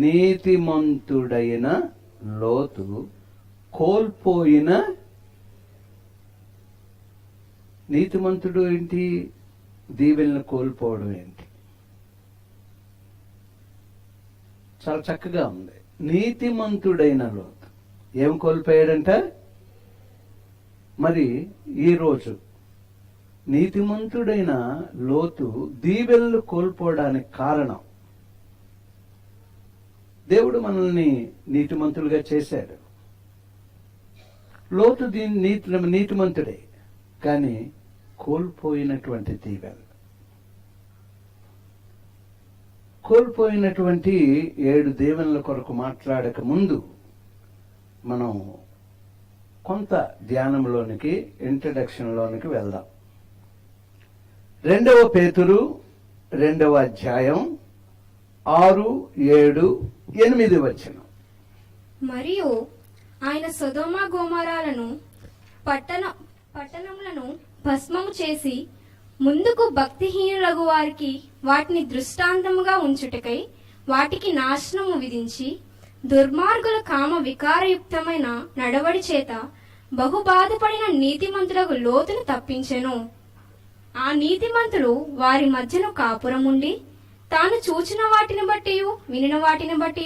నీతిమంతుడైన లోతు కోల్పోయిన. నీతిమంతుడు ఏంటి? దీవెనలు కోల్పోవడం ఏంటి? చాలా చక్కగా ఉంది. నీతిమంతుడైన లోతు ఏం కోల్పోయాడంట? మరి ఈరోజు నీతిమంతుడైన లోతు దీవెనలు కోల్పోవడానికి కారణం, దేవుడు మనల్ని నీతిమంతులుగా చేశాడు. లోతు నీతిమంతుడే, కానీ కోల్పోయినటువంటి దీవెనలు, కోల్పోయినటువంటి 7 దీవెనల కొరకు మాట్లాడక ముందు మనం కొంత ధ్యానంలోనికి, ఇంట్రడక్షన్లోనికి వెళ్దాం. 2 పేతురు 2వ అధ్యాయం 6, 7, 8 వచనం. మరియు ఆయన సొదొమ గొమొర్రాలను పట్టణములను భస్మము చేసి ముందుకు భక్తిహీనులగు వారికి వాటిని దృష్టాంతముగా ఉంచుటకై వాటికి నాశనము విధించి దుర్మార్గుల కామ వికారయుక్తమైన నడవడి చేత బహుబాధపడిన నీతిమంతులకు లోతును తప్పించెను. ఆ నీతిమంతుడు వారి మధ్యను కాపురముండి తాను చూచిన వాటిని బట్టి వినిన వాటిని బట్టి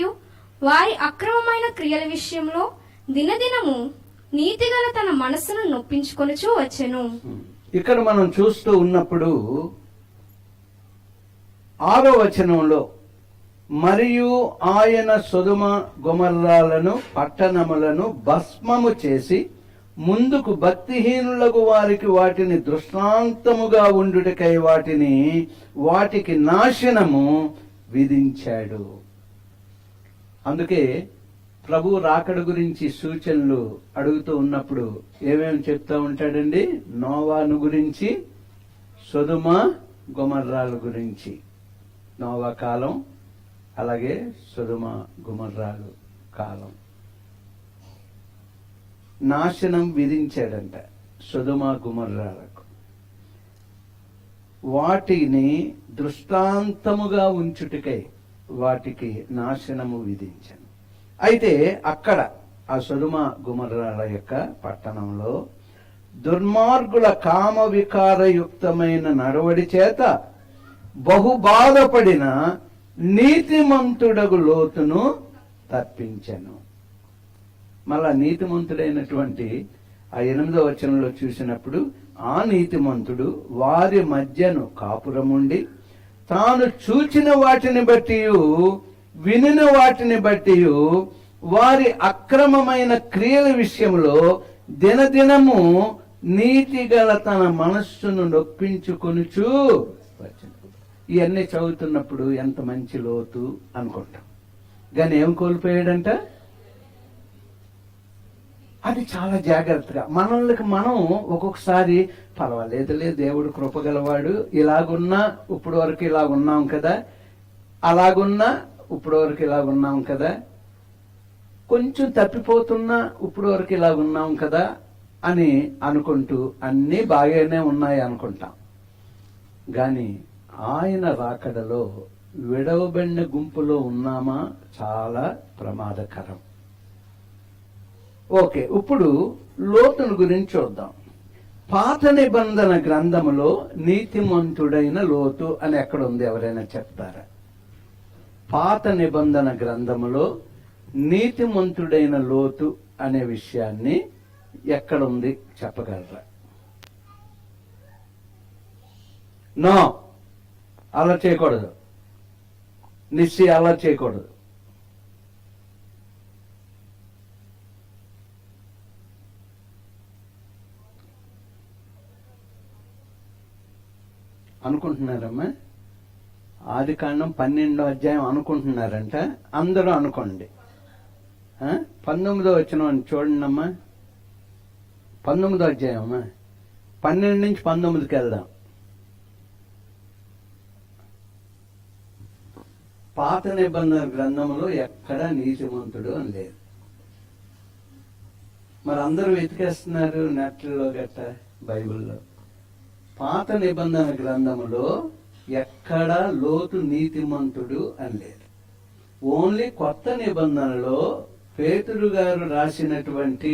వారి అక్రమమైన క్రియల విషయంలో దినదినము నీతిగల తన మనస్సును నొప్పించుకొనుచూ వచ్చెను. ఇక్కడ మనం చూస్తూ ఉన్నప్పుడు 6వ వచనంలో, మరియు ఆయన సొదొమ గొమొర్రాలను పట్టణములను భస్మము చేసి ముందుకు భక్తిహీనులకు వారికి వాటిని దృష్టాంతముగా ఉండుటకై వాటికి నాశనము విధించాడు. అందుకే ప్రభు రాకడ గురించి సూచనలు అడుగుతూ ఉన్నప్పుడు ఏమేమి చెప్తా ఉంటాడండి? నోవాను గురించి, సొదొమ గొమొర్రాల గురించి. నోవా కాలం, అలాగే సొదొమ గొమొర్రాలు కాలం. నాశనం విధించాడంట సొదొమ గొమొర్రాలకు. వాటిని దృష్టాంతముగా ఉంచుటకై వాటికి నాశనము విధించాను. అయితే అక్కడ ఆ సొదొమ గొమొర్రాల యొక్క పట్టణంలో దుర్మార్గుల కామ వికారయుక్తమైన నడవడి చేత బహుబాధపడిన నీతిమంతుడగు లోతును తప్పించెను. మళ్ళా నీతిమంతుడైనటువంటి ఆ 8వ వచనంలో చూసినప్పుడు, ఆ నీతిమంతుడు వారి మధ్యను కాపురముండి తాను చూచిన వాటిని బట్టి వినిన వాటిని బట్టి వారి అక్రమమైన క్రియల విషయంలో దినదినము నీతిగల తన మనస్సును నొప్పించుకొనుచు వచ్చెను. ఇవన్నీ చదువుతున్నప్పుడు ఎంత మంచి లోతు అనుకుంటాం, కానీ ఏం కోల్పోయాడంట? అది చాలా జాగ్రత్తగా మనల్ని మనం ఒక్కొక్కసారి పర్వాలేదులే, దేవుడు కృపగలవాడు, ఇలాగున్నా ఇప్పుడు వరకు ఇలాగున్నాం కదా, అలాగున్నా ఇప్పుడు వరకు ఇలాగున్నాం కదా, కొంచెం తప్పిపోతున్నా ఇప్పుడు వరకు ఇలాగున్నాం కదా అని అనుకుంటూ అన్నీ బాగానే ఉన్నాయి అనుకుంటాం. కానీ ఆయన రాకడలో విడవబడిన గుంపులో ఉన్నామా? చాలా ప్రమాదకరం. ఓకే, ఇప్పుడు లోతును గురించి చూద్దాం. పాత నిబంధన గ్రంథములో నీతిమంతుడైన లోతు అని ఎక్కడ ఉంది? ఎవరైనా చెప్తారా? పాత నిబంధన గ్రంథములో నీతిమంతుడైన లోతు అనే విషయాన్ని ఎక్కడుంది చెప్పగలరా? నో, అలా చేయకూడదు. అలా చేయకూడదు. అనుకుంటున్నారమ్మా? ఆదికాండం 12వ అధ్యాయం అనుకుంటున్నారంట. అందరూ అనుకోండి. 19వ వచనం చూడండి అమ్మా. 19వ అధ్యాయం అమ్మా, 12 నుంచి 19కి వెళ్దాం. పాత నిబంధన గ్రంథంలో ఎక్కడ నీతిమంతుడు అని లేదు. మరి అందరూ వెతికేస్తున్నారు నెట్లో గట్ట, బైబిల్లో. పాత నిబంధన గ్రంథములో ఎక్కడ లోతు నీతిమంతుడు అని లేదు. ఓన్లీ కొత్త నిబంధనలో పేతురు గారు రాసినటువంటి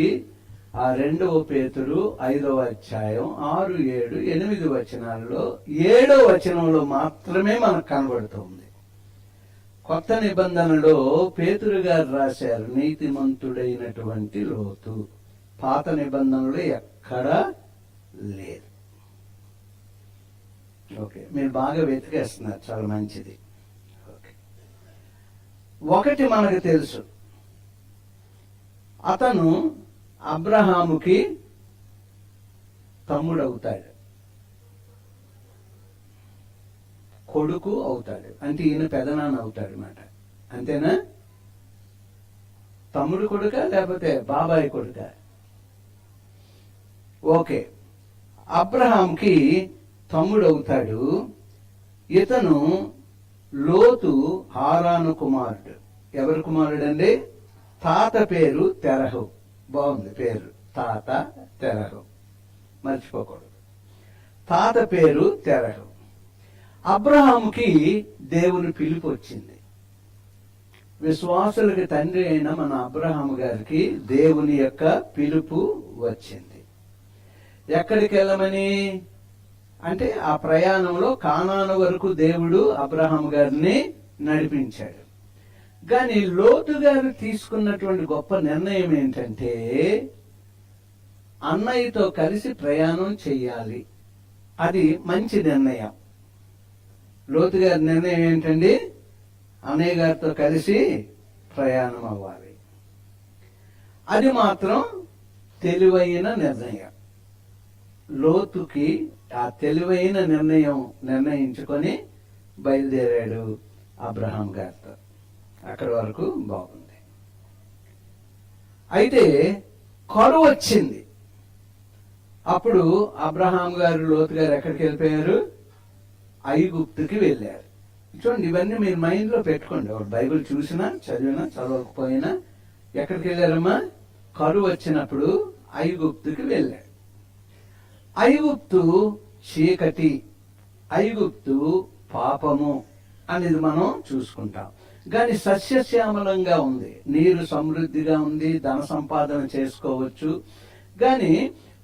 ఆ 2వ పేతురు 5వ అధ్యాయం 6, 7, 8 వచనాల్లో 7వ వచనంలో మాత్రమే మనకు కనబడుతుంది. కొత్త నిబంధనలో పేతురు గారు రాశారు నీతిమంతుడైనటువంటి లోతు. పాత నిబంధనలో ఎక్కడా లేదు. ఓకే, మీరు బాగా వెతికేస్తున్నారు, చాలా మంచిది. ఓకే, ఒకటి మనకు తెలుసు, అతను అబ్రహాముకి తమ్ముడు అవుతాడు, కొడుకు అవుతాడు. అంటే ఈయన పెదనాన్న అవుతాడు అన్నమాట. అంతేనా? తమ్ముడు కొడుక లేకపోతే బాబాయ్ కొడుక? ఓకే, అబ్రహాంకి తమ్ముడు అవుతాడు. ఇతను లోతు హారాను కుమారుడు. ఎవరి కుమారుడు అండి? తాత పేరు తెరహు. బాగుంది పేరు, తాత తెరహు, మర్చిపోకూడదు. తాత పేరు తెరహు. అబ్రహాముకి దేవుని పిలుపు వచ్చింది. విశ్వాసులకి తండ్రి అయిన మన అబ్రహాము గారికి దేవుని యొక్క పిలుపు వచ్చింది. ఎక్కడికి వెళ్ళమని అంటే ఆ ప్రయాణంలో కానాను వరకు దేవుడు అబ్రహాము గారిని నడిపించాడు. కానీ లోతు గారు తీసుకున్నటువంటి గొప్ప నిర్ణయం ఏంటంటే అన్నయ్యతో కలిసి ప్రయాణం చెయ్యాలి. అది మంచి నిర్ణయం. లోతు గారి నిర్ణయం ఏంటండి? అన్నయ్య గారితో కలిసి ప్రయాణం అవ్వాలి. అది మాత్రం తెలివైన నిర్ణయం. లోతుకి ఆ తెలివైన నిర్ణయించుకొని బయలుదేరాడు అబ్రహాం గారితో. అక్కడి వరకు బాగుంది. అయితే కరువు వచ్చింది. అప్పుడు అబ్రహాం గారు లోతు గారు ఎక్కడికి వెళ్ళిపోయారు? ఐగుప్తుకి వెళ్ళారు. చూడండి, ఇవన్నీ మీరు మైండ్ లో పెట్టుకోండి. ఒక బైబిల్ చూసినా చదివినా చదవకపోయినా ఎక్కడికి వెళ్ళారమ్మా? కరువు వచ్చినప్పుడు ఐగుప్తుకి వెళ్ళారు. ఐగుప్తు చీకటి, ఐగుప్తు పాపము అనేది మనం చూసుకుంటాం. కానీ సస్యశ్యామలంగా ఉంది, నీరు సమృద్ధిగా ఉంది, ధన సంపాదన చేసుకోవచ్చు. కానీ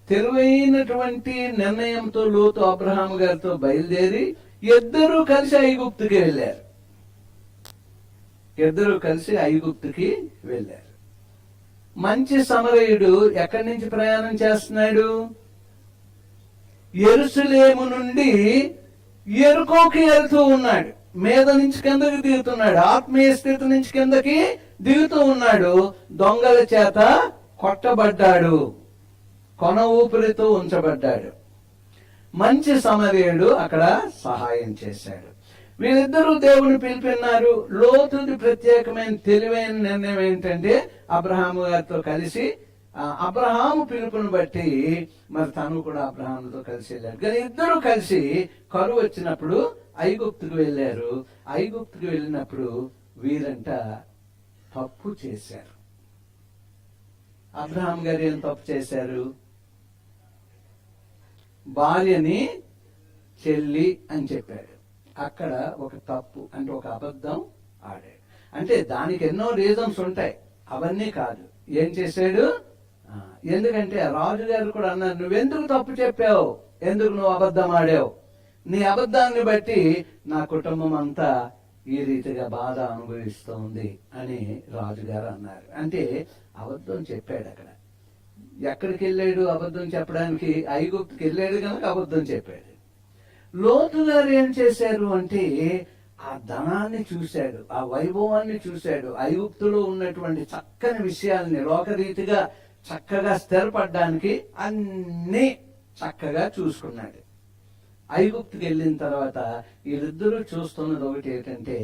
తెలివైనటువంటి నిర్ణయంతో లోతు అబ్రహాం గారితో బయలుదేరి ఇద్దరూ కలిసి ఐగుప్తుకి వెళ్ళారు. ఇద్దరూ కలిసి ఐగుప్తుకి వెళ్ళారు. మంచి సమరయుడు ఎక్కడి నుంచి ప్రయాణం చేస్తున్నాడు? యెరూషలేము నుండి యెరికోకి వెళ్తూ ఉన్నాడు. మీద నుంచి కిందకి దిగుతున్నాడు. ఆత్మీయ స్థితి నుంచి కిందకి దిగుతూ ఉన్నాడు. దొంగల చేత కొట్టబడ్డాడు, కొన ఊపిరితో ఉంచబడ్డాడు. మంచి సమరయుడు అక్కడ సహాయం చేశాడు. వీళ్ళిద్దరూ దేవుని పిలిపిన్నారు. లోతుది ప్రత్యేకమైన తెలివైన నిర్ణయం ఏంటంటే అబ్రహాము గారితో కలిసి, అబ్రహాము పిలుపుని బట్టి మరి తను కూడా అబ్రహాముతో కలిసి వెళ్ళాడు. కానీ ఇద్దరు కలిసి కరువు వచ్చినప్పుడు ఐగుప్తుకు వెళ్ళారు. ఐగుప్తుకు వెళ్ళినప్పుడు వీరంట తప్పు చేశారు. అబ్రహాం గారు ఏం తప్పు చేశారు? భార్యని చెల్లి అని చెప్పాడు. అక్కడ ఒక తప్పు అంటే ఒక అబద్ధం ఆడాడు. అంటే దానికి ఎన్నో రీజన్స్ ఉంటాయి, అవన్నీ కాదు. ఏం చేశాడు? ఎందుకంటే రాజుగారు కూడా అన్నారు, నువ్వెందుకు తప్పు చెప్పావు, ఎందుకు నువ్వు అబద్ధం ఆడావు, నీ అబద్ధాన్ని బట్టి నా కుటుంబం అంతా ఈ రీతిగా బాధ అనుభవిస్తోంది అని రాజుగారు అన్నారు. అంటే అబద్ధం చెప్పాడు. అక్కడ ఎక్కడికి వెళ్ళాడు అబద్ధం చెప్పడానికి? ఐగుప్తుకి వెళ్ళాడు కనుక అబద్ధం చెప్పాడు. లోతు గారు ఏం చేశారు అంటే ఆ ధనాన్ని చూశాడు, ఆ వైభవాన్ని చూశాడు, ఐగుప్తులో ఉన్నటువంటి చక్కని విషయాల్ని లోకరీతిగా చక్కగా స్థిరపడడానికి అన్ని చక్కగా చూసుకున్నాడు. ఐగుప్తుకి వెళ్ళిన తర్వాత వీళ్ళిద్దరూ చూస్తున్నది ఒకటి ఏంటంటే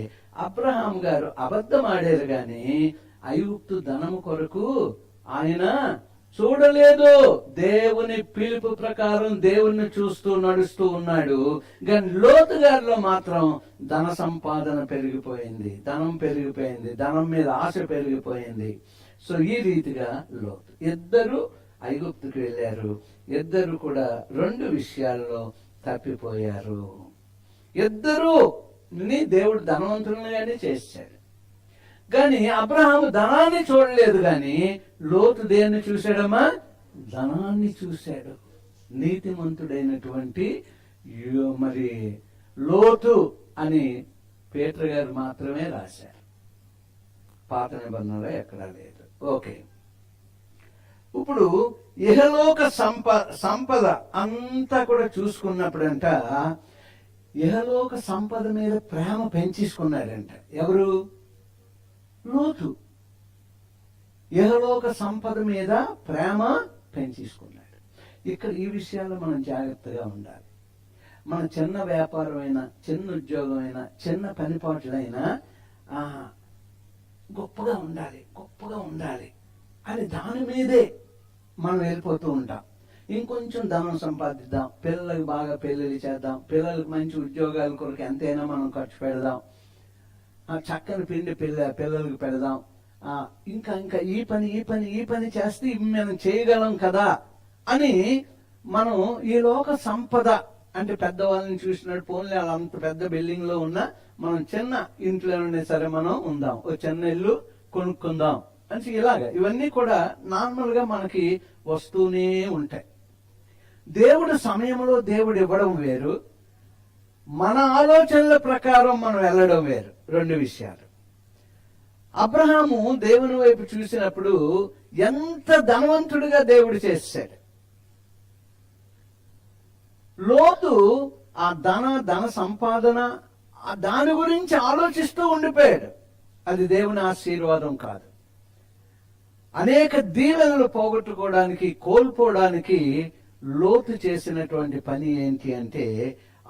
అబ్రహాం గారు అబద్ధం ఆడారు గాని ఐగుప్తు ధనము కొరకు ఆయన చూడలేదు. దేవుని పిలుపు ప్రకారం దేవుణ్ణి చూస్తూ నడుస్తూ ఉన్నాడు. కానీ లోతు గారిలో మాత్రం ధన సంపాదన పెరిగిపోయింది, ధనం పెరిగిపోయింది, ధనం మీద ఆశ పెరిగిపోయింది. సో ఈ రీతిగా లోతు ఇద్దరు ఐగుప్తుకి వెళ్ళారు. ఇద్దరు కూడా రెండు విషయాల్లో తప్పిపోయారు. ఇద్దరు దేవుడు ధనవంతులుగానే చేశాడు. కానీ అబ్రహాము ధనాన్ని చూడలేదు, కానీ లోతు దేన్ని చూశాడమ్మా? ధనాన్ని చూశాడు. నీతిమంతుడైనటువంటి మరి లోతు అని పేతురు గారు మాత్రమే రాశారు, పాత నిబంధనలో ఎక్కడా లేదు. ఓకే, ఇప్పుడు ఇహలోక సంపద అంతా కూడా చూసుకున్నప్పుడంట ఇహలోక సంపద మీద ప్రేమ పెంచేసుకున్నాడంట. ఎవరు? లోతు. ఇహలోక సంపద మీద ప్రేమ పెంచేసుకున్నాడు. ఇక్కడ ఈ విషయాల్లో మనం జాగ్రత్తగా ఉండాలి. మన చిన్న వ్యాపారం అయినా, చిన్న ఉద్యోగం అయినా, చిన్న పనిపాట్లైనా గొప్పగా ఉండాలి అని దాని మీదే మనం వెళ్ళిపోతూ ఉంటాం. ఇంకొంచెం ధనం సంపాదిద్దాం, పిల్లలకు బాగా పెళ్లిళ్ళు చేద్దాం, పిల్లలకు మంచి ఉద్యోగాల కొరకు ఎంతైనా మనం ఖర్చు పెడదాం, చక్కని పిండి పిల్లలకు పెడదాం, ఇంకా ఇంకా ఈ పని చేస్తే ఇవి మనం చేయగలం కదా అని మనం ఈ లోక సంపద అంటే పెద్దవాళ్ళని చూసినట్టు పోన్లే అలా అంత పెద్ద బిల్డింగ్ లో ఉన్నా మనం చిన్న ఇంట్లోనే సరే మనం ఉందాం, ఓ చిన్న ఇల్లు కొనుక్కుందాం అని ఇలాగా ఇవన్నీ కూడా నార్మల్ గా మనకి వస్తూనే ఉంటాయి. దేవుడు సమయంలో దేవుడు ఇవ్వడం వేరు, మన ఆలోచనల ప్రకారం మనం వెళ్ళడం వేరు, రెండు విషయాలు. అబ్రహాము దేవుని వైపు చూసినప్పుడు ఎంత ధనవంతుడిగా దేవుడు చేశాడు. లోతు ఆ ధన సంపాదన దాని గురించి ఆలోచిస్తూ ఉండిపోయాడు. అది దేవుని ఆశీర్వాదం కాదు. అనేక దీవెనలు పోగొట్టుకోవడానికి, కోల్పోవడానికి లోతు చేసినటువంటి పని ఏంటి అంటే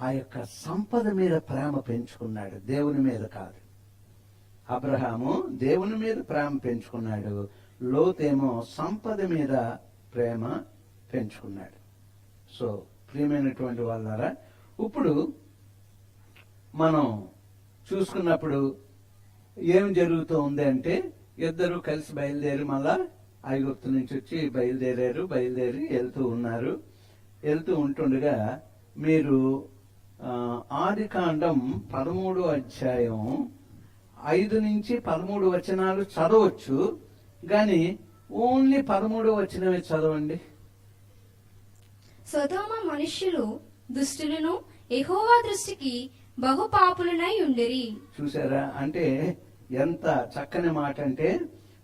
ఆ యొక్క సంపద మీద ప్రేమ పెంచుకున్నాడు, దేవుని మీద కాదు. అబ్రహాము దేవుని మీద ప్రేమ పెంచుకున్నాడు, లోతేమో సంపద మీద ప్రేమ పెంచుకున్నాడు. సో ప్రియమైనటువంటి వాళ్ళారా, ఇప్పుడు మనం చూసుకున్నప్పుడు ఏం జరుగుతూ ఉంది అంటే ఇద్దరు కలిసి బయలుదేరి మళ్ళా ఐగుప్తు నుంచి వచ్చి బయలుదేరి వెళ్తూ ఉంటుండగా మీరు ఆదికాండం 13వ అధ్యాయం 5 నుంచి 13 వచనాలు చదవచ్చు, కానీ ఓన్లీ 13వ వచనమే చదవండి. సొదొమ మనుష్యులు దుష్టులను యెహోవా దృష్టికి బహు పాపులనై ఉండిరి. చూసారా, అంటే ఎంత చక్కని మాట అంటే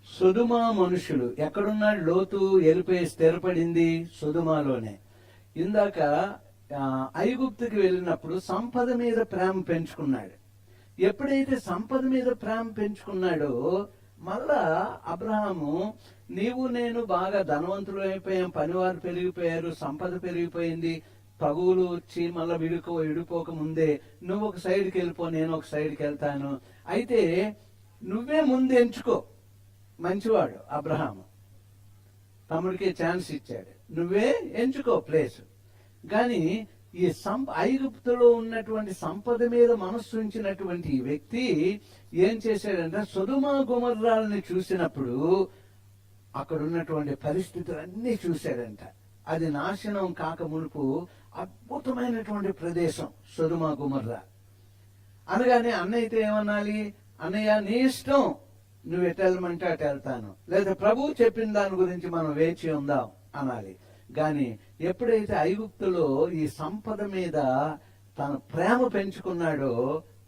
సొదొమ మనుషులు ఎక్కడున్నాడు? లోతు వెళ్ళిపోయి స్థిరపడింది సొదొమలోనే. ఇందాక ఐగుప్తుకి వెళ్ళినప్పుడు సంపద మీద ప్రేమ పెంచుకున్నాడు. ఎప్పుడైతే సంపద మీద ప్రేమ పెంచుకున్నాడో మళ్ళా అబ్రహాము నీవు నేను బాగా ధనవంతులు అయిపోయాం, పనివారు పెరిగిపోయారు, సంపద పెరిగిపోయింది, తగువులు వచ్చి మళ్ళా విడిపోక ముందే నువ్వు ఒక సైడ్కి వెళ్ళిపో, నేను ఒక సైడ్కి వెళ్తాను, అయితే నువ్వే ముందు ఎంచుకో. మంచివాడు అబ్రహాము, తమ్ముడికి ఛాన్స్ ఇచ్చాడు, నువ్వే ఎంచుకో ప్లేస్. కానీ ఈ ఐగుప్తులో ఉన్నటువంటి సంపద మీద మనస్సు ఉంచినటువంటి ఈ వ్యక్తి ఏం చేశాడంటే సొదొమ గొమొర్రాలని చూసినప్పుడు అక్కడ ఉన్నటువంటి పరిస్థితులన్నీ చూశాడంట. అది నాశనం కాక మునుపు అద్భుతమైనటువంటి ప్రదేశం సొదొమ గొమొర్రా అనగానే అన్నయ్యతో ఏమనాలి? అన్నయ్య నీ ఇష్టం, నువ్వు ఎటు వెళ్ళమంటే అటు వెళ్తాను, లేదా ప్రభువు చెప్పిన దాని గురించి మనం వేచి ఉందాం అనాలి. గాని ఎప్పుడైతే ఐగుప్తులో ఈ సంపద మీద తన ప్రేమ పెంచుకున్నాడో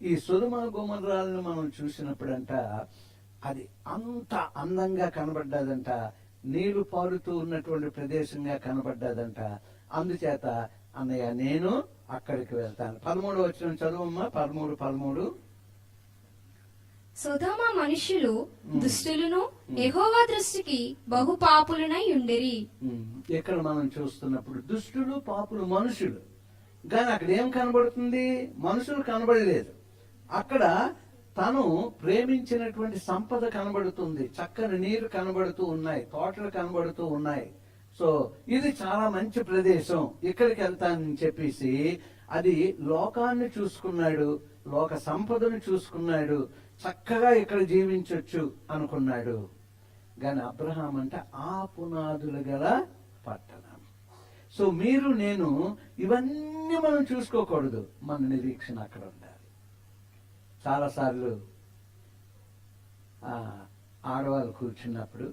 ఈ సొదొమ గొమొర్రాలను మనం చూసినప్పుడంట అది అంత అందంగా కనబడ్డదంట, నీళ్లు పారుతూ ఉన్నటువంటి ప్రదేశంగా కనబడ్డదంట. అందుచేత అన్నయ్య నేను అక్కడికి వెళ్తాను. 13వ వచనం చదువమ్మా, 13. సొదొమ మనుష్యులు దుష్టులను యెహోవా దృష్టికి బహు పాపులనై ఉండిరి. ఇక్కడ మనం చూస్తున్నప్పుడు దుష్టులు పాపులు మనుషులు, కానీ అక్కడ ఏం కనబడుతుంది? మనుషులు కనబడలేదు. అక్కడ తను ప్రేమించినటువంటి సంపద కనబడుతుంది, చక్కని నీరు కనబడుతూ ఉన్నాయి, తోటలు కనబడుతూ ఉన్నాయి. సో ఇది చాలా మంచి ప్రదేశం, ఇక్కడికి వెళ్తానని చెప్పేసి అది లోకాన్ని చూసుకున్నాడు, లోక సంపదను చూసుకున్నాడు, చక్కగా ఇక్కడ జీవించొచ్చు అనుకున్నాడు. గాని అబ్రహాం అంటే ఆ పునాదులు గల పట్టణం. సో మీరు నేను ఇవన్నీ మనం చూసుకోకూడదు, మన నిరీక్షణ అక్కడ ఉండాలి. చాలాసార్లు ఆ, ఆడవాళ్ళు కూర్చున్నప్పుడు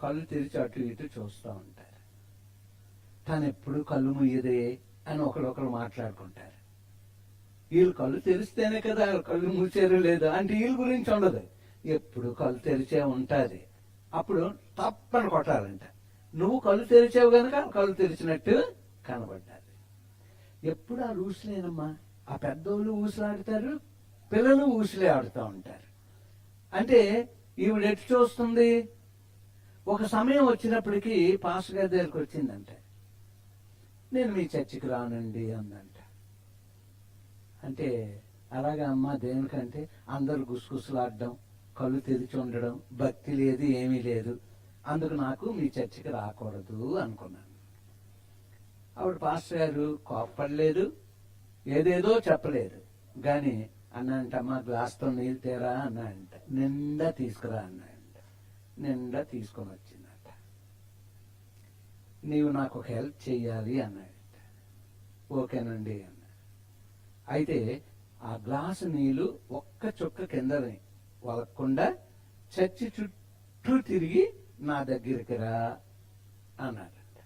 కళ్ళు తెరిచి అటు ఇటు చూస్తూ ఉంటారు. తను ఎప్పుడు కళ్ళు ముయ్యదే అని ఒకరొకరు మాట్లాడుకుంటారు. వీళ్ళు కళ్ళు తెరిస్తేనే కదా కళ్ళు మూసారు లేదు అంటే వీళ్ళ గురించి ఉండదు, ఎప్పుడు కళ్ళు తెరిచే ఉంటుంది. అప్పుడు తప్పని కొట్టాలంట, నువ్వు కళ్ళు తెరిచావు గనక కళ్ళు తెరిచినట్టు కనబడ్డాది. ఎప్పుడు ఆ ఊసులేనమ్మా, ఆ పెద్దోళ్ళు ఊసులాడతారు, పిల్లలు ఊసులే ఆడుతూ ఉంటారు. అంటే ఈవిడ ఎటు చూస్తుంది, ఒక సమయం వచ్చినప్పటికీ పాస్టర్ గారి దగ్గరికి వచ్చిందంట, నేను మీ చర్చికి రానండి అందంట. అంటే అలాగా అమ్మా, దేనికంటే అందరూ గుసగుసలాడడం, కళ్ళు తెరిచి ఉండడం, భక్తి లేదు ఏమీ లేదు, అందుకు నాకు మీ చర్చికి రాకూడదు అనుకున్నాను. ఆవిడ పాస్టర్ గారు కోప్పడలేదు, ఏదేదో చెప్పలేదు, కానీ అన్నాంటమ్మా గ్లాస్తో నీళ్ళు తేరా అన్నాడంట. నిండా తీసుకురా అన్నాడంట. నిండా తీసుకొని వచ్చిందంట. నీవు నాకు ఒక హెల్ప్ చెయ్యాలి అన్నాడంట. ఓకేనండి అన్నా. అయితే ఆ గ్లాసు నీళ్లు ఒక్క చుక్క కిందని వలకుండా చర్చి చుట్టూ తిరిగి నా దగ్గరికి రా అన్నాడంట.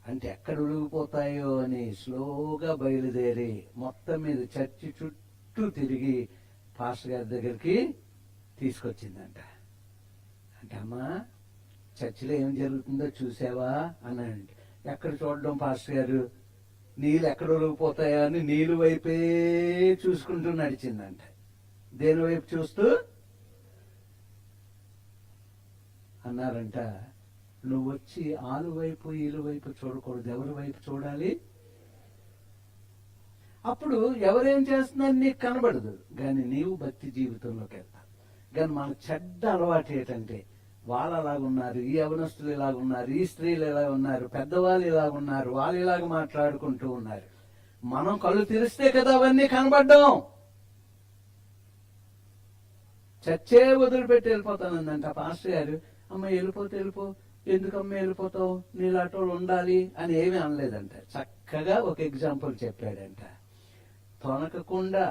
అంటే ఎక్కడ ఉడిగిపోతాయో అని స్లోగా బయలుదేరి మొత్తం మీద చర్చి చుట్టూ తిరిగి పాస్టర్ గారి దగ్గరికి తీసుకొచ్చిందంట. అంటే అమ్మా, చర్చిలో ఏం జరుగుతుందో చూసావా అన్నాడంటే. ఎక్కడ చూడడం పాస్టర్ గారు, నీళ్ళు ఎక్కడ ఒలిగిపోతాయో అని నీళ్ళు వైపే చూసుకుంటూ నడిచిందంట. దేని వైపు చూస్తూ అన్నారంట, నువ్వు వచ్చి ఆలు వైపు ఈలు వైపు చూడకూడదు, ఎవరి వైపు చూడాలి. అప్పుడు ఎవరేం చేస్తున్నారు నీకు కనబడదు, కానీ నీవు భక్తి జీవితంలోకి వెళ్తావు. కానీ మన చెడ్డ అలవాటు ఏంటంటే, వాళ్ళు అలాగున్నారు, ఈ యవనస్తులు ఇలాగున్నారు, ఈ స్త్రీలు ఇలా ఉన్నారు, పెద్దవాళ్ళు ఇలాగున్నారు, వాళ్ళు ఇలాగ మాట్లాడుకుంటూ ఉన్నారు. మనం కళ్ళు తెరిస్తే కదా అవన్నీ కనబడ్డాం. చచ్చే వదిలిపెట్టి వెళ్ళిపోతానందంట పాస్టర్ గారు. అమ్మ వెళ్ళిపోతే వెళ్ళిపో, ఎందుకమ్మ వెళ్ళిపోతావు, నీలాటోళ్ళు ఉండాలి అని ఏమీ అనలేదంట. చక్కగా ఒక ఎగ్జాంపుల్ చెప్పాడంట. తొనకకుండా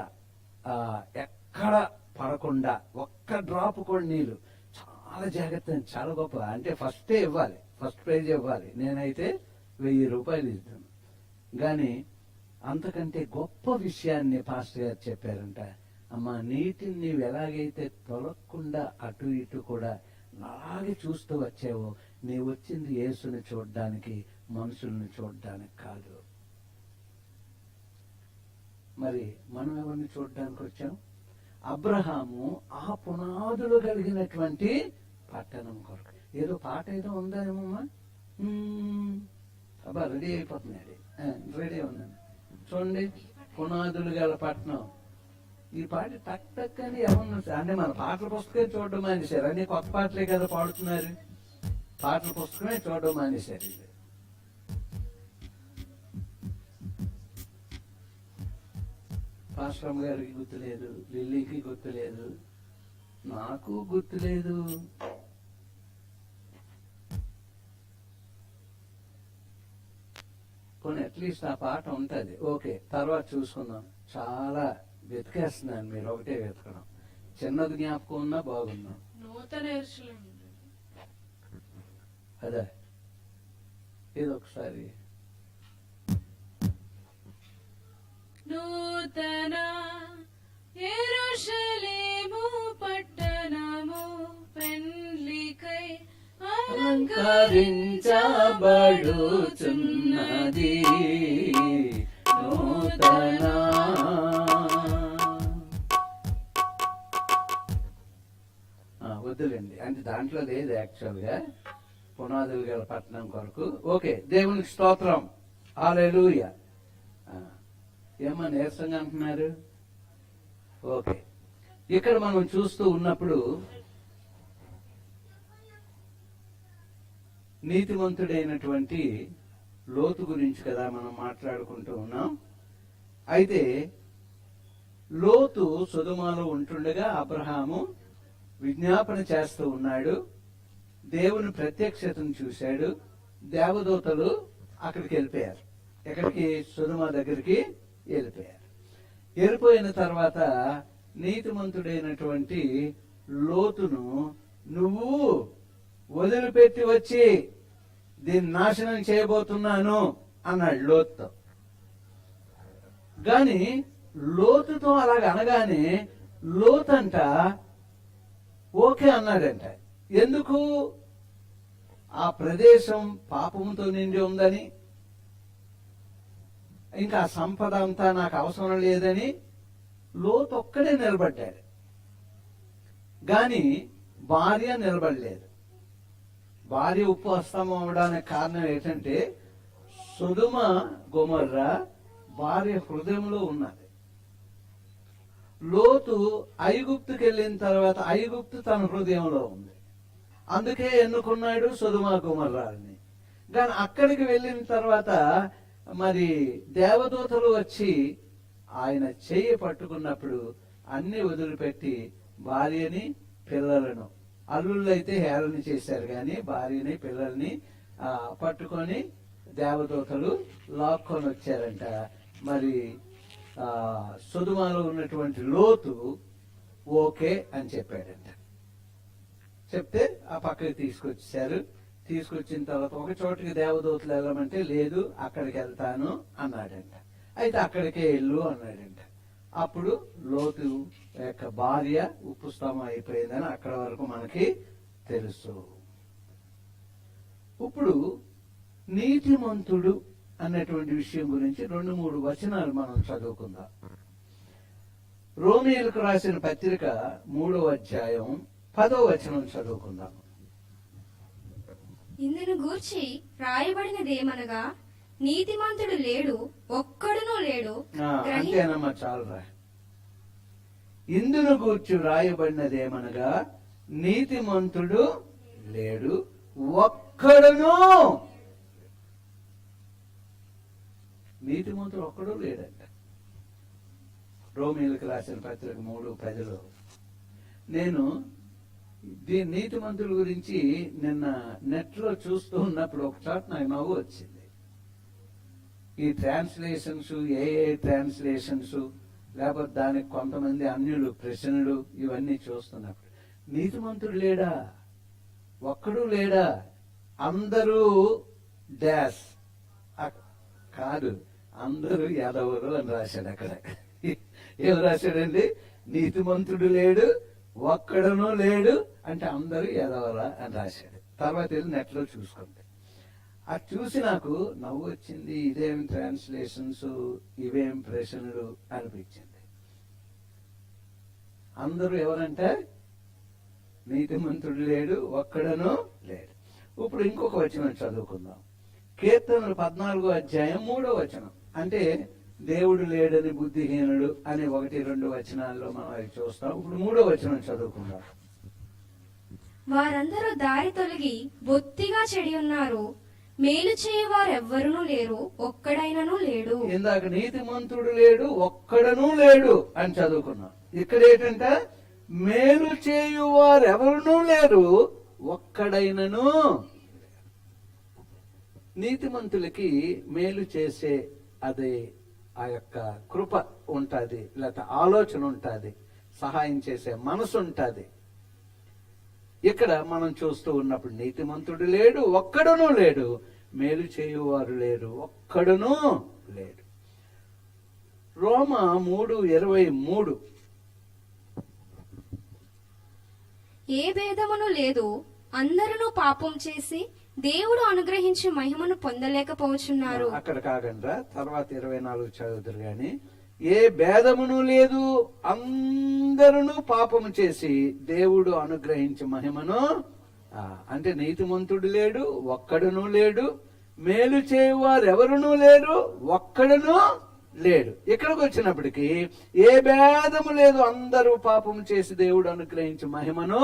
ఎక్కడ పడకుండా ఒక్క డ్రాప్ కూడా నీళ్ళు చాలా జాగ్రత్త, చాలా గొప్ప. అంటే ఫస్టే ఇవ్వాలి, ఫస్ట్ ప్రైజ్ ఇవ్వాలి. నేనైతే 1000 రూపాయలు ఇస్తాను. కానీ అంతకంటే గొప్ప విషయాన్ని పాస్టర్ గారు చెప్పారంట. అమ్మా, నీటిని నీవు ఎలాగైతే తొలగకుండా అటు ఇటు కూడా అలాగే చూస్తూ వచ్చావో, నీవు వచ్చింది యేసుని చూడడానికి, మనుషుల్ని చూడడానికి కాదు. మరి మనం ఎవరిని చూడడానికి వచ్చాం? అబ్రహాము ఆ పునాదులు కలిగినటువంటి పట్టణం కొరకు. ఏదో పాట ఏదో ఉందామమ్మా, అబ్బా రెడీ అయిపోతున్నాడు, రెడీ ఉన్నాను చూడండి. పునాదులు గల పట్టణం. ఈ పాట టక్ టక్ అని ఎవరు అంటే మన పాటల పుస్తకమే చూడడం మానేశారు. అన్ని కొత్త పాటలే కదా పాడుతున్నారు, పాటల పుస్తకమే చూడడం మానేశారు. ఇది పాశ్రమ్ గారికి గుర్తులేదు, లిల్లీకి గుర్తులేదు, నాకు గుర్తులేదు. కొన్ని అట్లీస్ట్ ఆ పాట ఉంటుంది. ఓకే, తర్వాత చూసుకుందాం. చాలా వెతికేస్తున్నాను, మీరు ఒకటే వెతకడం. చిన్నది జ్ఞాపకం ఉన్నా బాగున్నాం. నూతన యెరూషలేము. అదే ఇది ఒకసారి. నూతన యెరూషలేము పట్టణము పెండ్లికై అలంకరించబడుచున్నది. నూతన వద్దులేండి, అంటే దాంట్లో లేదు యాక్చువల్ గా. పునాదులు గల పట్టణం కొరకు. ఓకే, దేవునికి స్తోత్రం, హల్లెలూయా. ఏమన్నా నీరసంగా అంటున్నారు? ఓకే, ఇక్కడ మనం చూస్తూ ఉన్నప్పుడు నీతిమంతుడైనటువంటి లోతు గురించి కదా మనం మాట్లాడుకుంటూ ఉన్నాం. అయితే లోతు సొదొమలో ఉంటుండగా అబ్రహాము విజ్ఞాపన చేస్తూ ఉన్నాడు. దేవుని ప్రత్యక్షతను చూశాడు. దేవదూతలు అక్కడికి వెళ్ళిపోయారు. ఎక్కడికి? సొదొమ దగ్గరికి వెళ్ళిపోయారు. వెళ్ళిపోయిన తర్వాత నీతిమంతుడైనటువంటి లోతును నువ్వు వదిలిపెట్టి వచ్చి దీన్ని నాశనం చేయబోతున్నాను అన్నాడు లోతుతో. గాని లోతుతో అలాగ అనగానే లోతంట ఓకే అన్నాడంట. ఎందుకు? ఆ ప్రదేశం పాపంతో నిండి ఉందని, ఇంకా ఆ సంపద అంతా నాకు అవసరం లేదని లోతు ఒక్కడే నిలబడ్డాడు. గాని భార్య నిలబడలేదు. భార్య ఉప్పు హస్తం అవడానికి కారణం ఏంటంటే సొదొమ గొమొర్రా భార్య హృదయంలో ఉన్నది. లోతు ఐగుప్తుకి వెళ్ళిన తర్వాత ఐగుప్తు తన హృదయంలో ఉంది. అందుకే ఎన్నుకున్నాడు సొదొమ గొమొర్రాని. కానీ అక్కడికి వెళ్ళిన తర్వాత మరి దేవదూతలు వచ్చి ఆయన చెయ్యి పట్టుకున్నప్పుడు అన్ని వదిలిపెట్టి భార్యని పిల్లలను, అల్లుళ్ళైతే హేళన చేశారు కానీ భార్యని పిల్లల్ని పట్టుకొని దేవదూతలు లాక్కొని వచ్చారంట. మరి సొదొమలో ఉన్నటువంటి లోతు ఓకే అని చెప్పాడంట. చెప్తే ఆ పక్కకి తీసుకొచ్చారు. తీసుకొచ్చిన తర్వాత ఒక చోటికి దేవదూతలు వెళ్ళమంటే లేదు అక్కడికి వెళ్తాను అన్నాడంట. అయితే అక్కడికే వెళ్ళు అన్నాడంట. అప్పుడు లోతు యొక్క భార్య ఉప్పు స్తంభం అయిపోయిందని అక్కడ వరకు మనకి తెలుసు. ఇప్పుడు నీతిమంతుడు అన్నటువంటి విషయం గురించి 2-3 వచనాలు మనం చదువుకుందాం. రోమీయులకు రాసిన పత్రిక 3వ అధ్యాయం 10వ వచనం చదువుకుందాం. ఇందును గూర్చి రాయబడినదేమనగా నీతిమంతుడు లేడు, ఒక్కడునూ లేడు. అంతేనమ్మా, చాలురా. ఇందును గూర్చి రాయబడినదేమనగా నీతిమంతుడు లేడు, ఒక్కడును. నీతిమంతుడు ఒక్కడు లేడంట. రోమీయులకు రాసిన పత్రిక 3:10. నేను నీతిమంతుల గురించి నిన్న నెట్ లో చూస్తూ ఉన్నప్పుడు ఒకసారి నాకు నవ్వు వచ్చింది. ఈ ట్రాన్స్లేషన్స్, ఏ ట్రాన్స్లేషన్స్, లేకపోతే దానికి కొంతమంది అన్యులు ప్రశ్నలు ఇవన్నీ చూస్తున్నప్పుడు నీతిమంతుడు లేడా, ఒక్కడు లేడా, అందరూ డాష్ కాదు, అందరూ యాదవులు అని రాశాడు. అక్కడ ఏం రాశాడండి? నీతిమంతుడు లేడు, ఒక్కడనూ లేడు అంటే అందరూ యాదవులా అని రాశాడు. తర్వాత వెళ్ళి నెట్ లో చూసుకుంటే అది చూసి నాకు నవ్వు వచ్చింది. ఇదేం ట్రాన్స్లేషన్స్, ఇవేం ప్రశ్నలు అనిపించింది. అందరూ ఎవరంటే నీతిమంతుడు లేడు, ఒక్కడనూ లేడు. ఇప్పుడు ఇంకొక వచనం చదువుకుందాం. కీర్తనలు 14వ అధ్యాయం 3వ వచనం. అంటే దేవుడు లేడని బుద్ధిహీనుడు అనే 1-2 వచనాల్లో మనం అవి చూస్తాం. ఇప్పుడు 3వ వచనం చదువుకుందాం. వారందరూ దారి తొలగి బొత్తిగా చెడి ఉన్నారు, మేలు చేయవారెవ్వరునూ లేరు, ఒక్కడైనను లేడు. ఇందాక నీతిమంతుడు లేడు, ఒక్కడనూ లేడు అని చదువుకున్నాం. ఇక్కడ ఏంటంటే మేలు చేయువారెవరునూ లేరు, ఒక్కడైనను. నీతిమంతులకి మేలు చేసే అదే ఆ యొక్క కృప ఉంటుంది, లేకపోతే ఆలోచన ఉంటుంది, సహాయం చేసే మనసు ఉంటుంది. ఇక్కడ మనం చూస్తూ ఉన్నప్పుడు నీతిమంతుడు లేడు, ఒక్కడునూ లేడు, మేలు చేయువారు లేరు, ఒక్కడునూ లేడు. రోమా 3:23. ఏ భేదమును లేదు, అందరూ పాపం చేసి దేవుడు అనుగ్రహించి మహిమను పొందలేకపోతున్నారు. అక్కడ కాకుండా తర్వాత 24 చదువుతారు గాని, ఏ భేదమును లేదు, అందరూ పాపము చేసి దేవుడు అనుగ్రహించి మహిమను, అంటే నీతిమంతుడు లేడు, ఒక్కడునూ లేడు, మేలు చేయువారు ఎవరునూ లేరు, ఒక్కడునూ లేడు. ఇక్కడికి వచ్చినప్పటికీ ఏ భేదము లేదు, అందరూ పాపం చేసి దేవుడు అనుగ్రహించి మహిమను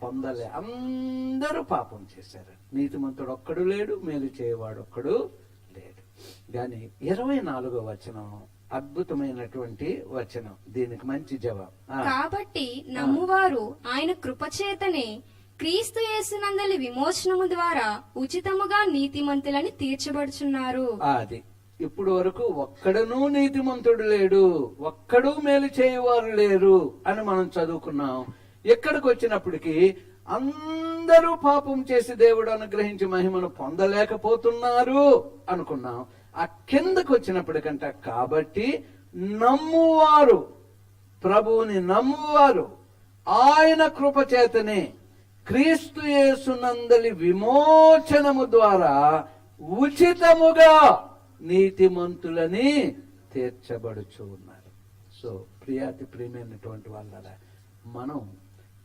పొందలే. అందరూ పాపం చేశారు. నీతిమంతుడు ఒక్కడు లేడు, మేలు చేయవాడు ఒక్కడు లేడు. కానీ 24వ వచనం అద్భుతమైనటువంటి వచనం. దీనికి మంచి జవాబు. కాబట్టి నమ్మువారు ఆయన కృపచేతనే క్రీస్తు యేసునందలి విమోచనము ద్వారా ఉచితముగా నీతిమంతులని తీర్చబడుచున్నారు. అది ఇప్పుడు వరకు ఒక్కడనూ నీతిమంతుడు లేడు, ఒక్కడూ మేలు చేయువారు లేరు అని మనం చదువుకున్నాం. ఎక్కడికి వచ్చినప్పటికీ అందరూ పాపం చేసి దేవుడు అనుగ్రహించి మహిమను పొందలేకపోతున్నారు అనుకున్నాం. ఆ కిందకు వచ్చినప్పటికంట కాబట్టి నమ్మువారు, ప్రభువుని నమ్మువారు ఆయన కృప చేతనే క్రీస్తు యేసునందలి విమోచనము ద్వారా ఉచితముగా నీతిమంతులని తీర్చబడుచు ఉన్నారు. సో ప్రియాతి ప్రియమైనటువంటి వాళ్ళ మనం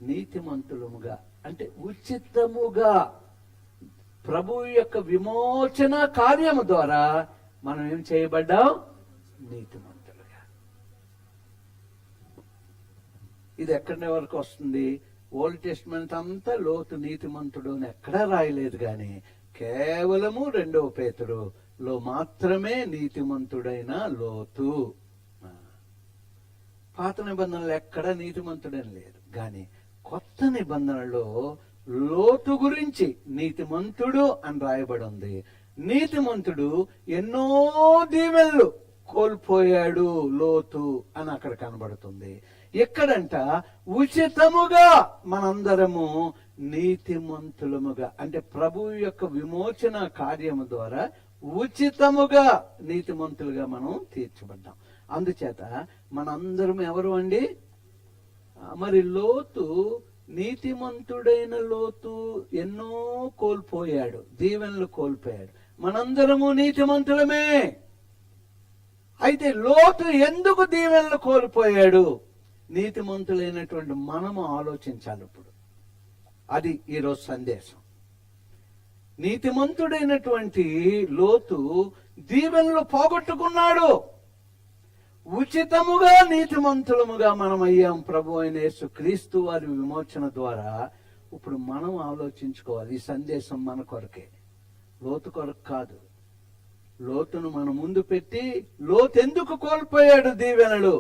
నీతిమంతులముగా అంటే ఉచితముగా ప్రభువు యొక్క విమోచన కార్యము ద్వారా మనం ఏం చేయబడ్డాం? నీతిమంతులుగా. ఇది ఎక్కడి వరకు వస్తుంది? ఓల్డ్ టెస్ట్మెంట్ అంతా లోతు నీతిమంతుడు అని ఎక్కడా రాయలేదు, కానీ కేవలము 2వ పేతురులో మాత్రమే నీతిమంతుడైన లోతు. పాత నిబంధనలు ఎక్కడా నీతిమంతుడని లేదు, కానీ కొత్త నిబంధనలో లోతు గురించి నీతిమంతుడు అని రాయబడి ఉంది. నీతిమంతుడు ఎన్నో దీవెనలు కోల్పోయాడు లోతు అని అక్కడ కనబడుతుంది. ఎక్కడంట ఉచితముగా మనందరము నీతిమంతులముగా అంటే ప్రభువు యొక్క విమోచన కార్యము ద్వారా ఉచితముగా నీతిమంతులుగా మనం తీర్చబడ్డాం. అందుచేత మనందరం ఎవరు అండి? మరి లోతు, నీతిమంతుడైన లోతు ఎన్నో కోల్పోయాడు, దీవెనలు కోల్పోయాడు. మనందరము నీతిమంతులమే. అయితే లోతు ఎందుకు దీవెనలు కోల్పోయాడు? నీతిమంతులైనటువంటి మనము ఆలోచించాలి ఇప్పుడు. అది ఈరోజు సందేశం. నీతిమంతుడైనటువంటి లోతు దీవెనలు పోగొట్టుకున్నాడు. ఉచితముగా నీతిమంతులముగా మనం అయ్యాం ప్రభు అయిన యేసు క్రీస్తు వారి విమోచన ద్వారా. ఇప్పుడు మనం ఆలోచించుకోవాలి. ఈ సందేశం మన కొరకే, లోతు కొరకు కాదు. లోతును మన ముందు పెట్టి లోతు ఎందుకు కోల్పోయాడు దీవెనలు?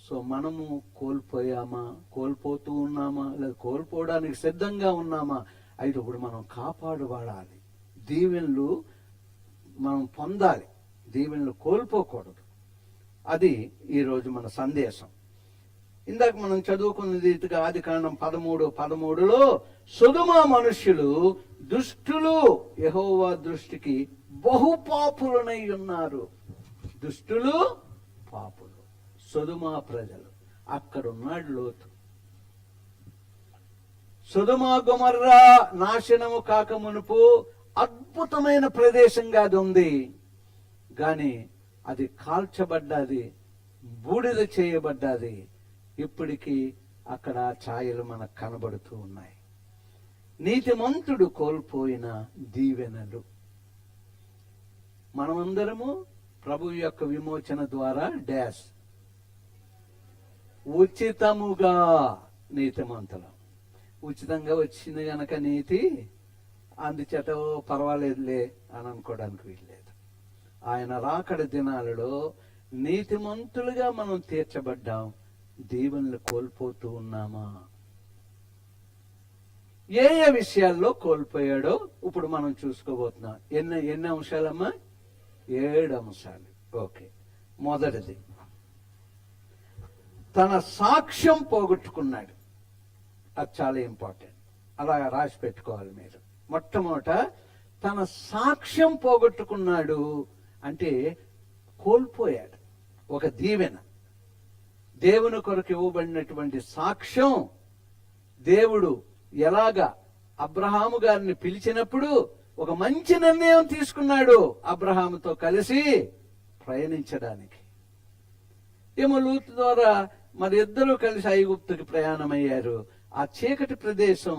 సో మనము కోల్పోయామా, కోల్పోతూ ఉన్నామా, లేదా కోల్పోవడానికి సిద్ధంగా ఉన్నామా? అయితే ఇప్పుడు మనం కాపాడుబడాలి. దీవెనలు మనం పొందాలి, దీవెనలు కోల్పోకూడదు. అది ఈరోజు మన సందేశం. ఇందాక మనం చదువుకున్నది ఆదికాండం 13:13లో సొదొమ మనుష్యులు దుష్టులు, యెహోవా దృష్టికి బహుపాపులనై ఉన్నారు. దుష్టులు, పాపులు సొదొమ ప్రజలు. అక్కడున్నాడు లోతు. సొదొమ గొమొర్రా నాశనము కాక మునుపు అద్భుతమైన ప్రదేశంగా అది ఉంది, గాని అది కాల్చబడ్డది, బూడిద చేయబడ్డది. ఇప్పటికీ అక్కడ ఛాయలు మనకు కనబడుతూ ఉన్నాయి. నీతిమంతుడు కోల్పోయిన దీవెనలు. మనమందరము ప్రభు యొక్క విమోచన ద్వారా డాష్ ఉచితముగా నీతిమంతులం. ఉచితంగా వచ్చింది గనక నీతి, అందుచేత పర్వాలేదులే అని అనుకోవడానికి వీల్లేదు. ఆయన రాకడ దినాలలో నీతిమంతులుగా మనం తీర్చబడ్డాం. దీవెనలు కోల్పోతూ ఉన్నామా? ఏ ఏ విషయాల్లో కోల్పోయాడో ఇప్పుడు మనం చూసుకోబోతున్నాం. ఎన్ని అంశాలమ్మా? 7 అంశాలు. ఓకే, మొదటిది తన సాక్ష్యం పోగొట్టుకున్నాడు. అది చాలా ఇంపార్టెంట్, అలా రాసి పెట్టుకోవాలి మీరు. మొట్టమొదట తన సాక్ష్యం పోగొట్టుకున్నాడు అంటే కోల్పోయాడు ఒక దీవెన. దేవుని కొరకు ఇవ్వబడినటువంటి సాక్ష్యం. దేవుడు ఎలాగా అబ్రహాము గారిని పిలిచినప్పుడు ఒక మంచి నిర్ణయం తీసుకున్నాడు అబ్రహాముతో కలిసి ప్రయాణించడానికి. ఏమో లూతు ద్వారా మరి ఇద్దరూ కలిసి ఐగుప్తుకి ప్రయాణమయ్యారు. ఆ చీకటి ప్రదేశం,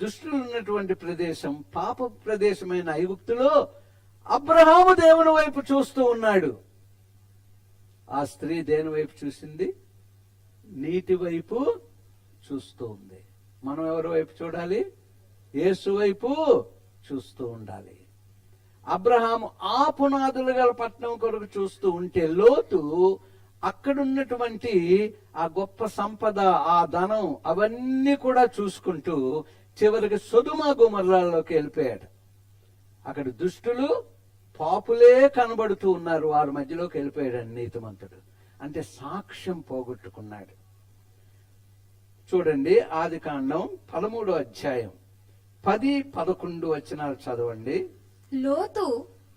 దుష్టులు ఉన్నటువంటి ప్రదేశం, పాప ప్రదేశమైన ఐగుప్తులో అబ్రహాము దేవుని వైపు చూస్తూ ఉన్నాడు. ఆ స్త్రీ దేని వైపు చూసింది? నీతి వైపు చూస్తూ ఉంది. మనం ఎవరి వైపు చూడాలి? యేసు వైపు చూస్తూ ఉండాలి. అబ్రహాము ఆ పునాదులు గల పట్టణం కొరకు చూస్తూ ఉంటే, లోతు అక్కడున్నటువంటి ఆ గొప్ప సంపద, ఆ ధనం, అవన్నీ కూడా చూసుకుంటూ చివరికి సొదొమ గొమొర్రాలోకి వెళ్ళిపోయాడు. అక్కడ దుష్టులు, పాపులే కనబడుతూ ఉన్నారు, వారి మధ్యలోకి వెళ్ళిపోయాడు నీతిమంతుడు. అంటే సాక్ష్యం పోగొట్టుకున్నాడు. చూడండి, ఆదికాండం 13వ అధ్యాయం 10-11 వచనాలు చదవండి. లోతు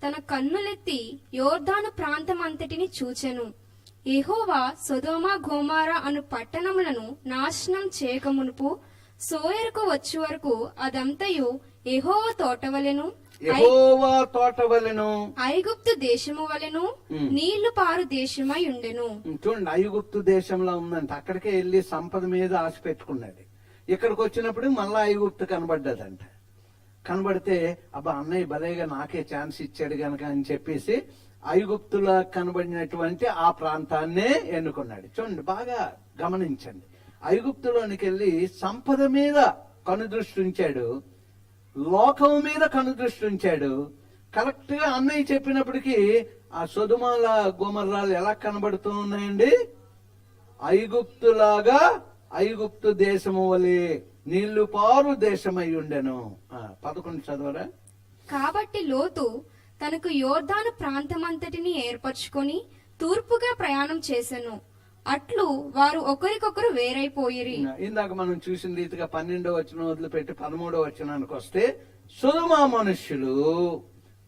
తన కన్నులెత్తి యోర్దాను ప్రాంతమంతటిని చూచెను. యెహోవా సొదొమ గొమొర్రా అను పట్టణములను నాశనం చేయకమునుపు సోయరుకు వచ్చు వరకు అదంతయు యెహోవా తోటవలెను, యెహోవా తోటవలెను, ఐగుప్తు దేశము వలెను, నీళ్లు పారు దేశమై ఉండెను. చూడండి, ఐగుప్తు దేశంలో ఉందంట. అక్కడికే వెళ్ళి సంపద మీద ఆశ పెట్టుకున్నాడు. ఇక్కడికి వచ్చినప్పుడు మళ్ళా ఐగుప్తు కనబడ్డదంట. కనబడితే అబ్బా అన్నయ్య భలేగా నాకే ఛాన్స్ ఇచ్చాడు గనక అని చెప్పేసి ఐగుప్తులో కనబడినటువంటి ఆ ప్రాంతాన్నే ఎన్నుకున్నాడు. చూడండి, బాగా గమనించండి. ఐగుప్తులోనికి వెళ్ళి సంపద మీద కనుదృష్టి ఉంచాడు, లోకం మీద కనుదృష్టి ఉంచాడు. కరెక్ట్ గా అన్నయ్య చెప్పినప్పటికీ ఆ సొదొమ గొమొర్రాలు ఎలా కనబడుతూ ఉన్నాయండి? ఐగుప్తులాగా, ఐగుప్తు దేశము వలె నీళ్లు పారు దేశమై ఉండెను. 11 చదవరా. కాబట్టి లోతు తనకు యోర్దాను ప్రాంతమంతటిని ఏర్పరచుకొని తూర్పుగా ప్రయాణం చేసెను. అట్లు వారు ఒకరికొకరు వేరైపోయిరి. ఇందాక మనం చూసిన రీతిగా 12వ వచనం వదిలిపెట్టి 13వ వచనానికి వస్తే, సొదొమ మనుష్యులు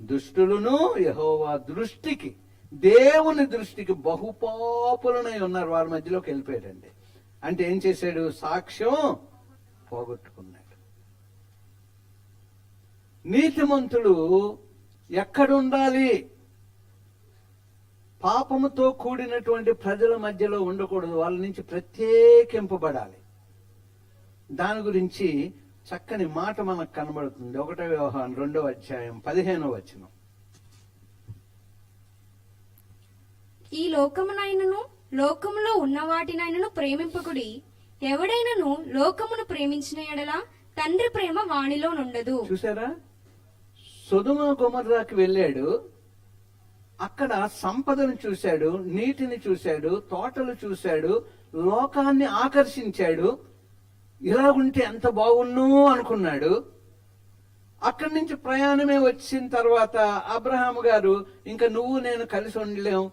దుష్టులను యెహోవా దృష్టికి, దేవుని దృష్టికి బహుపాపులనై ఉన్నారు. వారి మధ్యలోకి వెళ్ళిపోయాడండి. అంటే ఏం చేశాడు? సాక్ష్యం పోగొట్టుకున్నాడు. నీతిమంతుడు ఎక్కడుండాలి? పాపముతో కూడినటువంటి ప్రజల మధ్యలో ఉండకూడదు, వాళ్ళ నుంచి ప్రత్యేకింపబడాలి. దాని గురించి చక్కని మాట మనకు కనబడుతుంది. 1 యోహాను 2వ అధ్యాయం 15వ వచనం. ఈ లోకమునైనను లోకములో ఉన్న వాటినైనను ప్రేమింపకుడి. ఎవడైనను లోకమును ప్రేమించిన ఎడల తండ్రి ప్రేమ వానిలో నుండదు. చూసారా, సొదొమ గొమొర్రాకి వెళ్ళాడు. అక్కడ సంపదను చూశాడు, నీటిని చూశాడు, తోటలు చూశాడు, లోకాన్ని ఆకర్షించాడు. ఇలాగుంటే ఎంత బాగున్ను అనుకున్నాడు. అక్కడి నుంచి ప్రయాణమే వచ్చిన తర్వాత అబ్రహాము గారు, ఇంకా నువ్వు నేను కలిసి ఉండలేం,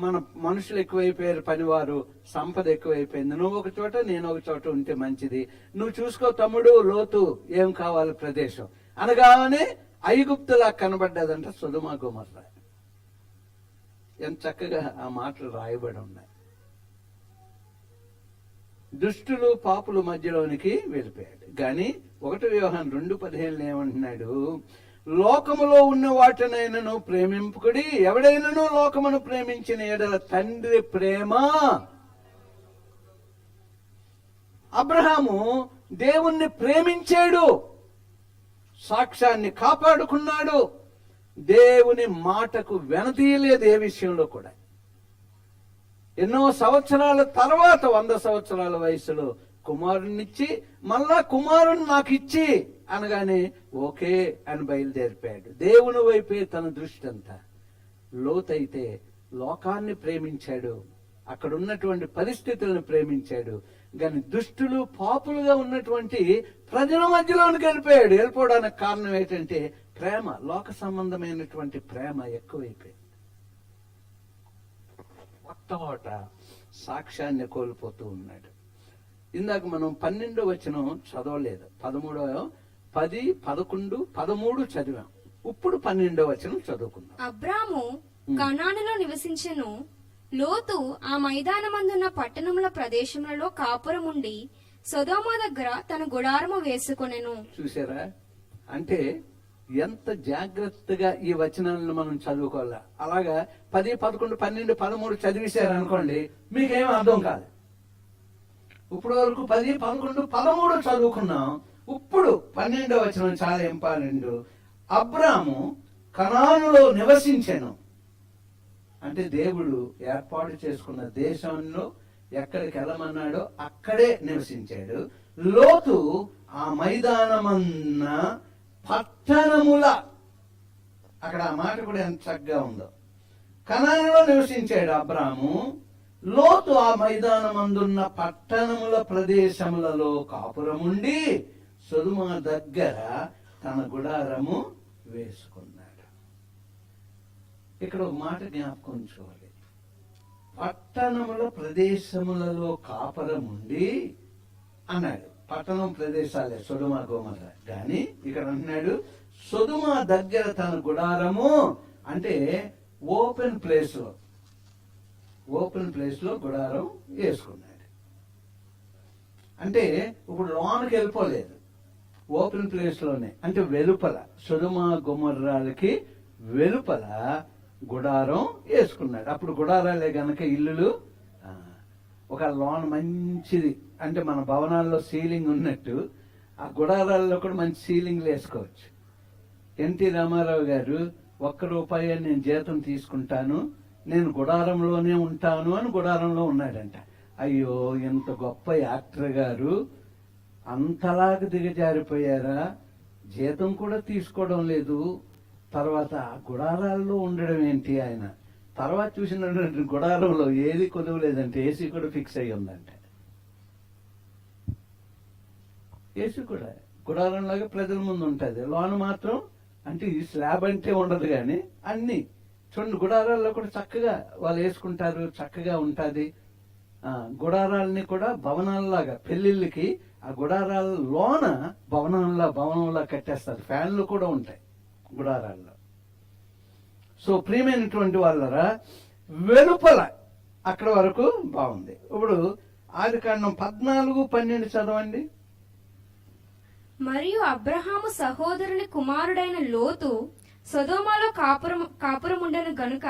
మన మనుషులు ఎక్కువైపోయారు, పనివారు, సంపద ఎక్కువైపోయింది, నువ్వు ఒక చోట నేను ఒక చోట ఉంటే మంచిది, నువ్వు చూసుకో తమ్ముడు, లోతు ఏం కావాలి ప్రదేశం అనగానే ఐగుప్తులా కనబడ్డదంట సొదొమ గొమొర్రా. ఎంత చక్కగా ఆ మాటలు రాయబడి ఉన్నాయి. దుష్టులు పాపుల మధ్యలోనికి వెళ్ళిపోయాడు. గాని 1 యోహాను 2:15 ఏమంటున్నాడు? లోకములో ఉన్న వాటినైనను ప్రేమింపుకుడి. ఎవడైనను లోకమును ప్రేమించిన ఎడల తండ్రి ప్రేమ. అబ్రహాము దేవుణ్ణి ప్రేమించాడు, సాక్ష్యాన్ని కాపాడుకున్నాడు, దేవుని మాటకు వెనతీయలేదు ఏ విషయంలో కూడా. ఎన్నో సంవత్సరాల తర్వాత 100 సంవత్సరాల వయసులో కుమారునిచ్చి మళ్ళా కుమారుని నాకు ఇచ్చి అనగానే ఓకే అని బయలుదేరిపోయాడు. దేవుని వైపే తన దృష్టి అంతా. లోతైతే లోకాన్ని ప్రేమించాడు, అక్కడ ఉన్నటువంటి పరిస్థితులను ప్రేమించాడు. కానీ దుష్టులు పాపులుగా ఉన్నటువంటి ప్రజల మధ్యలోనికి వెళ్ళిపోయాడు. వెళ్ళిపోవడానికి కారణం ఏంటంటే ప్రేమ, లోక సంబంధమైనటువంటి ప్రేమ ఎక్కువైపోయింది. మొట్టమొదట సాక్ష్యాన్ని కోల్పోతూ ఉన్నాడు. ఇందాక మనం 12వ వచనం చదవలేదు, 13, 10, 11, 13 చదివాం. ఇప్పుడు 12వ వచనం చదువుకుందాం. అబ్రాము కనానులో నివసించెను. లోతు ఆ మైదానమందున్న పట్టణముల ప్రదేశములలో కాపురం ఉండి సొదొమ దగ్గర తన గుడారము వేసుకొనెను. చూసారా, అంటే ఎంత జాగ్రత్తగా ఈ వచనాలను మనం చదువుకోవాలా. అలాగా 10, 11, 12, 13 చదివేశారనుకోండి, మీకేం అర్థం కాదు. ఇప్పుడు వరకు 10, 11, 13 చదువుకున్నాం. ఇప్పుడు 12వ వచనం చాలా ఇంపార్టెంట్. అబ్రాము కనానులో నివసించెను. అంటే దేవుడు ఏర్పాటు చేసుకున్న దేశంలో ఎక్కడికి వెళ్ళమన్నాడో అక్కడే నివసించాడు. లోతు ఆ మైదానమన్న పట్టణముల, అక్కడ ఆ మాట కూడా ఎంత చక్కగా ఉందో. కనానులో నివసించాడు అబ్రాము. లోతు ఆ మైదానమందున్న పట్టణముల ప్రదేశములలో కాపురముండి సొదొమ దగ్గర తన గుడారము వేసుకున్నాడు. ఇక్కడ ఒక మాట జ్ఞాపకం ఉంచుకోవాలి. పట్టణముల ప్రదేశములలో కాపరం ఉండి అన్నాడు. పట్టణం ప్రదేశాలే సొదొమ గొమొర్ర. కానీ ఇక్కడ అంటున్నాడు సొదొమ దగ్గర తన గుడారము, అంటే ఓపెన్ ప్లేస్ లో గుడారం వేసుకున్నాడు. అంటే ఇప్పుడు లోనకి వెళ్ళిపోలేదు, ఓపెన్ ప్లేస్ లోనే, అంటే వెలుపల సొదొమ గొమొర్రాలకి వెలుపల గుడారం వేసుకున్నాడు. అప్పుడు గుడారాలే గనక ఇల్లులు, ఒక లోన్ మంచిది, అంటే మన భవనాల్లో సీలింగ్ ఉన్నట్టు ఆ గుడారాల్లో కూడా మంచి సీలింగ్లు వేసుకోవచ్చు. ఎన్టీ రామారావు గారు ₹1 నేను జీతం తీసుకుంటాను, నేను గుడారంలోనే ఉంటాను అని గుడారంలో ఉన్నాడంట. అయ్యో, ఎంత గొప్ప యాక్టర్ గారు అంతలాగా దిగజారిపోయారా, జీతం కూడా తీసుకోవడం లేదు, తర్వాత గుడారాల్లో ఉండడం ఏంటి ఆయన. తర్వాత చూసినటువంటి గుడారంలో ఏది కొలువు లేదంటే ఏసీ కూడా ఫిక్స్ అయ్యి ఉందంట. ఏసీ కూడా గుడారంలాగా ప్రజల ముందు ఉంటుంది, లోన మాత్రం అంటే ఈ స్లాబ్ అంటే ఉండదు. కానీ అన్ని చూడండి, గుడారాల్లో కూడా చక్కగా వాళ్ళు వేసుకుంటారు, చక్కగా ఉంటుంది. గుడారాలని కూడా భవనాల్లాగా పెళ్లిళ్ళకి ఆ గుడారాల లోన భవనంలా కట్టేస్తారు. ఫ్యాన్లు కూడా ఉంటాయి గుడారాల్లో. సో ప్రియమైనటువంటి వాళ్ళరా, వెలుపల అక్కడ వరకు బాగుంది. ఇప్పుడు ఆదికాండం 14:12 చదవండి. మరియు అబ్రహాము సహోదరుని కుమారుడైన లోతు సొదొమలో కాపురముండెను గనుక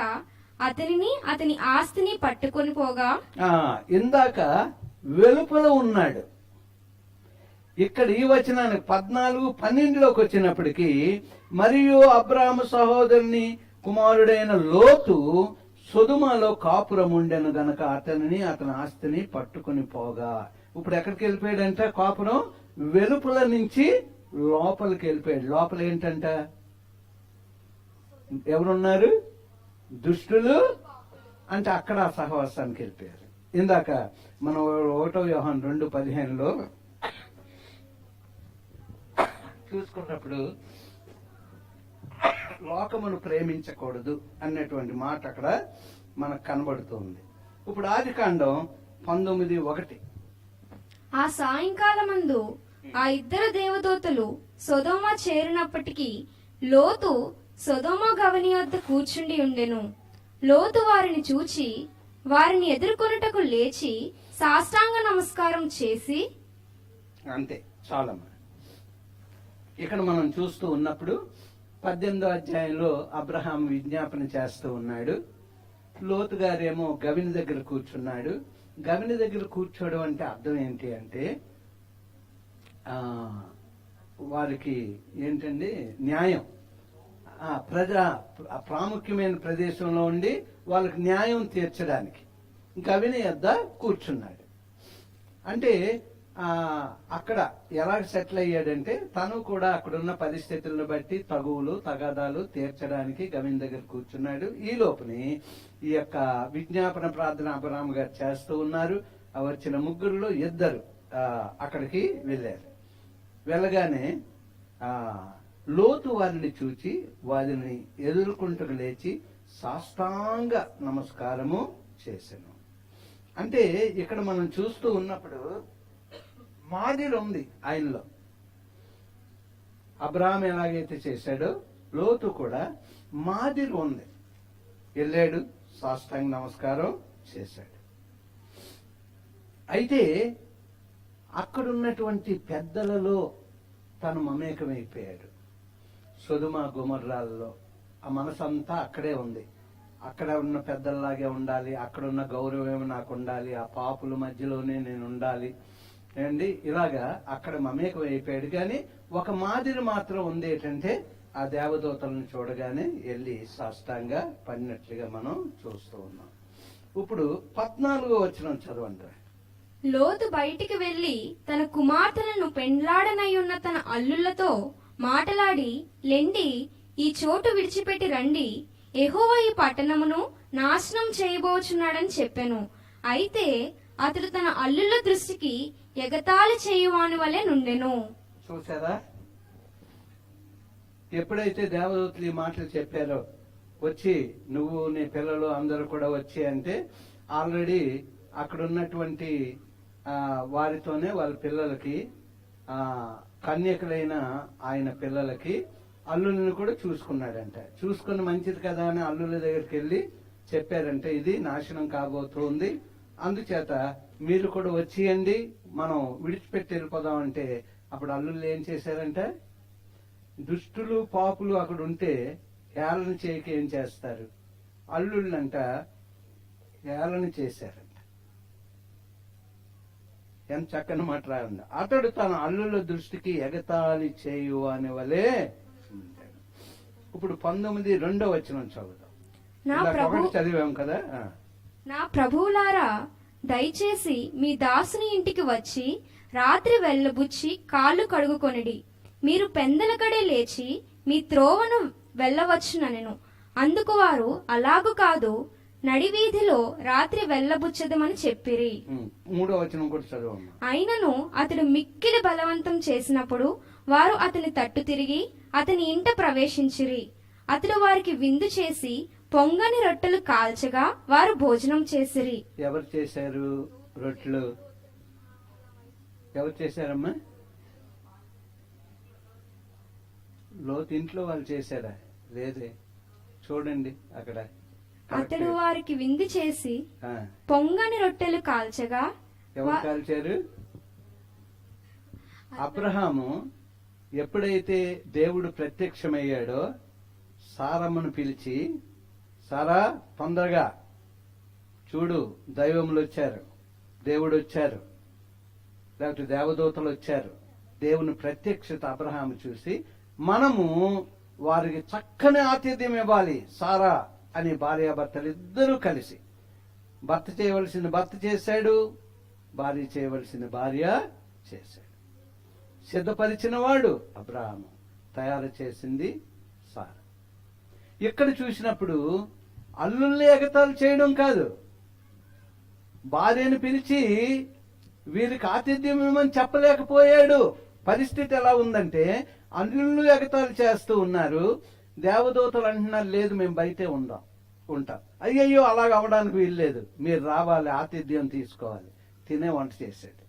అతనిని అతని ఆస్తిని పట్టుకొని పోగా. ఇందాక వెలుపల ఉన్నాడు, ఇక్కడ ఈ వచనానికి 14:12లోకి వచ్చినప్పటికీ మరియు అబ్రాహాము సహోదరుని కుమారుడైన లోతు సొదొమలో కాపురముండెను గనక అతనిని అతని ఆస్తిని పట్టుకొని పోగా. ఇప్పుడు ఎక్కడికి వెళ్ళిపోయాడంట? కాపురం వెలుపల నుంచి లోపలికి వెళ్ళిపోయాడు. లోపల ఏంటంట? ఎవరున్నారు? దుష్టులు, అంటే అక్కడ సహవాసానికి వెళ్ళిపోయారు. ఇందాక మనం 1 యోహాను 2:15లో చూసుకున్నప్పుడు లోకమును ప్రేమించకూడదు అన్నటువంటి మాట అక్కడ మనకు కనబడుతుంది. ఇప్పుడు ఆదికాండం 19:1. ఆ సాయంకాలమందు ఆ ఇద్దరు దేవదూతలు సొదొమ చేరినప్పటికీ లోతు సొదొమ గవని వద్ద కూర్చుండి ఉండెను. లోతు వారిని చూచి వారిని ఎదుర్కొనుటకు లేచి సాష్టాంగ నమస్కారం చేసి. అంతే, చాలమ్మా. ఇక్కడ మనం చూస్తూ ఉన్నప్పుడు 18వ అధ్యాయంలో అబ్రహాం విజ్ఞాపన చేస్తూ ఉన్నాడు. లోతు గారేమో గవిని దగ్గర కూర్చున్నాడు. గవిని దగ్గర కూర్చోవడం అంటే అర్థం ఏంటి అంటే వారికి ఏంటండి, న్యాయం. ప్రాముఖ్యమైన ప్రదేశంలో ఉండి వాళ్ళకి న్యాయం తీర్చడానికి గవిని వద్ద కూర్చున్నాడు. అంటే అక్కడ ఎలా సెటిల్ అయ్యాడంటే తను కూడా అక్కడున్న పరిస్థితులను బట్టి తగువులు తగాదాలు తీర్చడానికి గవిని దగ్గర కూర్చున్నాడు. ఈ లోపుని ఈ యొక్క విజ్ఞాపన ప్రార్థన అబ్రహాం గారు చేస్తూ ఉన్నారు. వచ్చిన ముగ్గురులో 2 అక్కడికి వెళ్ళారు. వెళ్ళగానే లోతు వారిని చూచి వారిని ఎదుర్కొంటూ లేచి సాష్టాంగ నమస్కారము చేశాను. అంటే ఇక్కడ మనం చూస్తూ ఉన్నప్పుడు మాదిరి ఉంది ఆయనలో. అబ్రహాం ఎలాగైతే చేశాడో లోతు కూడా మాదిరి ఉంది. వెళ్ళాడు, సాష్టాంగ నమస్కారం చేశాడు. అయితే అక్కడున్నటువంటి పెద్దలలో తను మమేకమైపోయాడు. సొదొమ గొమొర్రాల్లో ఆ మనసంతా అక్కడే ఉంది. అక్కడ ఉన్న పెద్దల్లాగే ఉండాలి, అక్కడ ఉన్న గౌరవం నాకు ఉండాలి, ఆ పాపుల మధ్యలోనే నేను ఉండాలి అండి, ఇలాగా అక్కడ మమేకం అయిపోయాడు. కానీ ఒక మాదిరి మాత్రం ఉంది, ఏంటంటే ఆ దేవదూతలను చూడగానే వెళ్ళి సాష్టాంగా పడినట్లుగా మనం చూస్తూ ఉన్నాం. ఇప్పుడు 14వ వచనం చదవండి. లోతు బయటికి వెళ్లి తన కుమార్తెలను పెండ్లాడనయ్యున్న తన అల్లుళ్లతో మాటలాడి, లెండి, ఈ చోటు విడిచిపెట్టి రండి, యెహోవా ఈ పట్టణమును నాశనం చేయబోచున్నాడని చెప్పెను. అయితే అతడు తన అల్లుల దృష్టికి ఎగతాళి చేయువాని వలె నుండెను. చూసారా, ఎప్పుడైతే దేవదూతలు ఈ మాటలు చెప్పారో వచ్చి నువ్వు నీ పిల్లలు అందరూ కూడా వచ్చి అంటే ఆల్రెడీ అక్కడ ఉన్నటువంటి వారితోనే వాళ్ళ పిల్లలకి కన్యకులైన ఆయన పిల్లలకి అల్లుల్ని కూడా చూసుకున్నాడంట. చూసుకుని మంచిది కదా అని అల్లుల దగ్గరికి వెళ్ళి చెప్పారంటే ఇది నాశనం కాబోతుంది, అందుచేత మీరు కూడా వచ్చేయండి, మనం విడిచిపెట్టి వెళ్ళిపోదాం అంటే అప్పుడు అల్లుళ్ళు ఏం చేశారంటే దుష్టులు పాపులు అక్కడ ఉంటే హేళన చేయక ఏం చేస్తారు, అల్లుళ్ళంట హేళన చేశారంట. ఎంత చక్కని మాట రాయండి. అతడు తన అల్లుల దృష్టికి ఎగతాళి చేయు అని వలే ఉంటాడు. ఇప్పుడు 19:2 చదువుదాం. నా ఇలా ప్రభు ఒకటి చదివాం కదా. నా ప్రభువులారా, దయచేసి మీ దాసుని ఇంటికి వచ్చి రాత్రి వెళ్ళబుచ్చి కాళ్ళు కడుగుకొనిడి. మీరు పెందలకడే లేచి మీ త్రోవను వెళ్ళవచ్చుననెను. అందుకు వారు, అలాగు కాదు, నడివీధిలో రాత్రి వెళ్ళబుచ్చదమని చెప్పిరి. 3 కూడా చదవమ్మా. అయినను అతడు మిక్కిలి బలవంతం చేసినప్పుడు వారు అతని తట్టు తిరిగి అతని ఇంట ప్రవేశించిరి. అతడు వారికి విందు చేసి పొంగని రొట్టెలు కాల్చగా వారు భోజనం చేసిరి. ఎవరు చేశారు రొట్టెలు? ఎవరు చేశారమ్మా? లోతు ఇంట్లో వాళ్ళు చేశారా? లేదే, చూడండి అక్కడ. అతడు వారికి విందు చేసి ఆ, పొంగని రొట్టెలు కాల్చగా ఎవరు కాల్చారు? అబ్రహాము ఎప్పుడైతే దేవుడు ప్రత్యక్షమయ్యాడో సారమ్మను పిలిచి, సారా తొందరగా చూడు, దైవములు వచ్చారు, దేవుడు వచ్చారు, లేకపోతే దేవదూతలు వచ్చారు. దేవుని ప్రత్యక్షత అబ్రహాము చూసి మనము వారికి చక్కని ఆతిథ్యం ఇవ్వాలి. సారా అని భార్యాభర్తలు ఇద్దరూ కలిసి, భర్త చేయవలసిన భర్త చేశాడు, భార్య చేయవలసిన భార్య చేశాడు. సిద్ధపరిచిన వాడు అబ్రహాము, తయారు చేసింది సారా. ఇక్కడ చూసినప్పుడు అల్లుల్ని ఎగతాళి చేయడం కాదు, భార్యను పిలిచి వీరికి ఆతిథ్యం ఇవ్వమని చెప్పలేకపోయాడు. పరిస్థితి ఎలా ఉందంటే అల్లుళ్ళు ఎగతాళి చేస్తూ ఉన్నారు, దేవదూతలు అంటున్నారు లేదు మేము బయటే ఉంటాం. అయ్యయ్యో అలాగ అవడానికి వీల్లేదు, మీరు రావాలి, ఆతిథ్యం తీసుకోవాలి. తినే వంట చేశాడు.